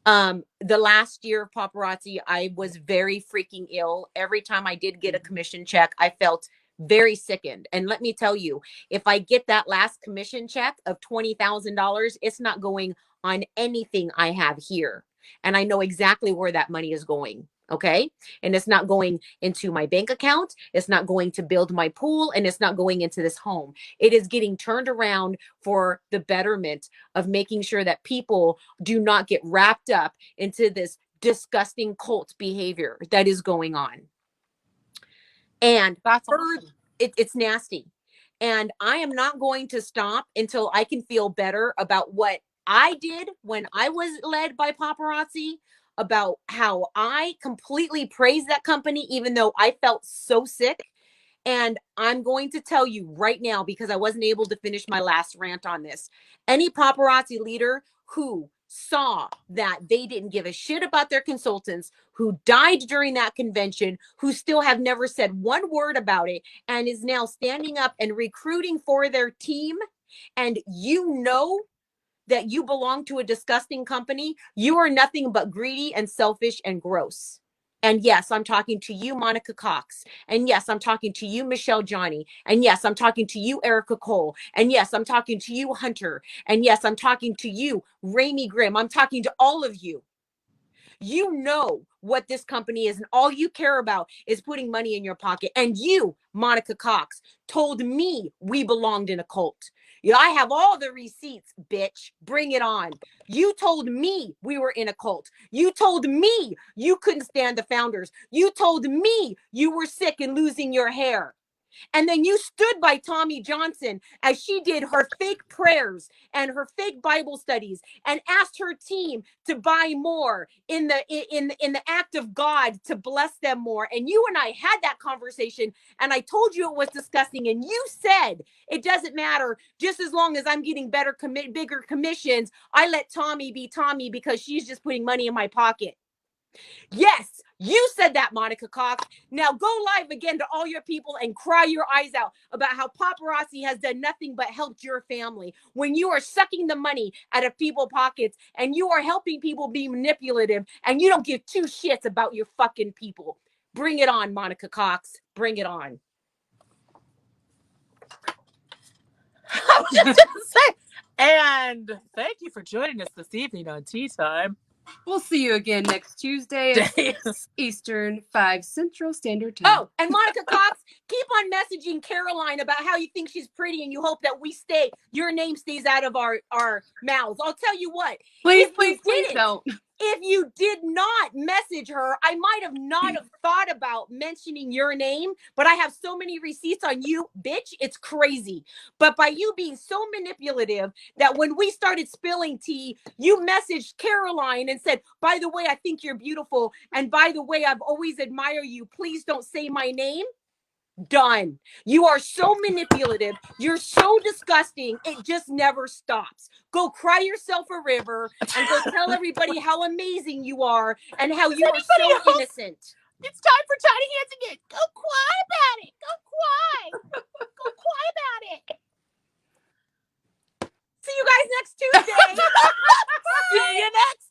The last year of Paparazzi, I was very freaking ill. Every time I did get a commission check, I felt very sickened. And let me tell you, if I get that last commission check of $20,000, it's not going on anything I have here. And I know exactly where that money is going. Okay. And it's not going into my bank account. It's not going to build my pool, and it's not going into this home. It is getting turned around for the betterment of making sure that people do not get wrapped up into this disgusting cult behavior that is going on. And That's awesome. it's nasty. And I am not going to stop until I can feel better about what I did when I was led by Paparazzi, about how I completely praised that company, even though I felt so sick. And I'm going to tell you right now, because I wasn't able to finish my last rant on this. Any Paparazzi leader who saw that they didn't give a shit about their consultants, who died during that convention, who still have never said one word about it, and is now standing up and recruiting for their team, and you know that you belong to a disgusting company, you are nothing but greedy and selfish and gross. And yes, I'm talking to you, Monica Cox. And yes, I'm talking to you, Michelle Johnny. And yes, I'm talking to you, Erica Cole. And yes, I'm talking to you, Hunter. And yes, I'm talking to you, Rami Grimm. I'm talking to all of you. You know what this company is, and all you care about is putting money in your pocket. And you, Monica Cox, told me we belonged in a cult. Yeah, I have all the receipts, bitch. Bring it on. You told me we were in a cult. You told me you couldn't stand the founders. You told me you were sick and losing your hair. And then you stood by Tommy Johnson as she did her fake prayers and her fake Bible studies, and asked her team to buy more in the act of God to bless them more. And you and I had that conversation, and I told you it was disgusting. And you said it doesn't matter, just as long as I'm getting bigger commissions. I let Tommy be Tommy because she's just putting money in my pocket. Yes, you said that, Monica Cox. Now go live again to all your people and cry your eyes out about how Paparazzi has done nothing but helped your family, when you are sucking the money out of people's pockets and you are helping people be manipulative, and you don't give two shits about your fucking people. Bring it on, Monica Cox. Bring it on. I was just gonna say, and thank you for joining us this evening on Tea Time. We'll see you again next Tuesday at 6 Eastern, 5 Central Standard Time. Oh, and Monica Cox, keep on messaging Caroline about how you think she's pretty and you hope that your name stays out of our mouths. I'll tell you what. Please don't. If you did not message her, I might have not have thought about mentioning your name, but I have so many receipts on you, bitch. It's crazy. But by you being so manipulative that when we started spilling tea, you messaged Caroline and said, by the way, I think you're beautiful. And by the way, I've always admired you. Please don't say my name. Done. You are so manipulative. You're so disgusting. It just never stops. Go cry yourself a river and go tell everybody how amazing you are and how you are so innocent. It's time for Tiny Hands again. Go cry about it. Go cry. Go cry about it. See you guys next Tuesday. See you next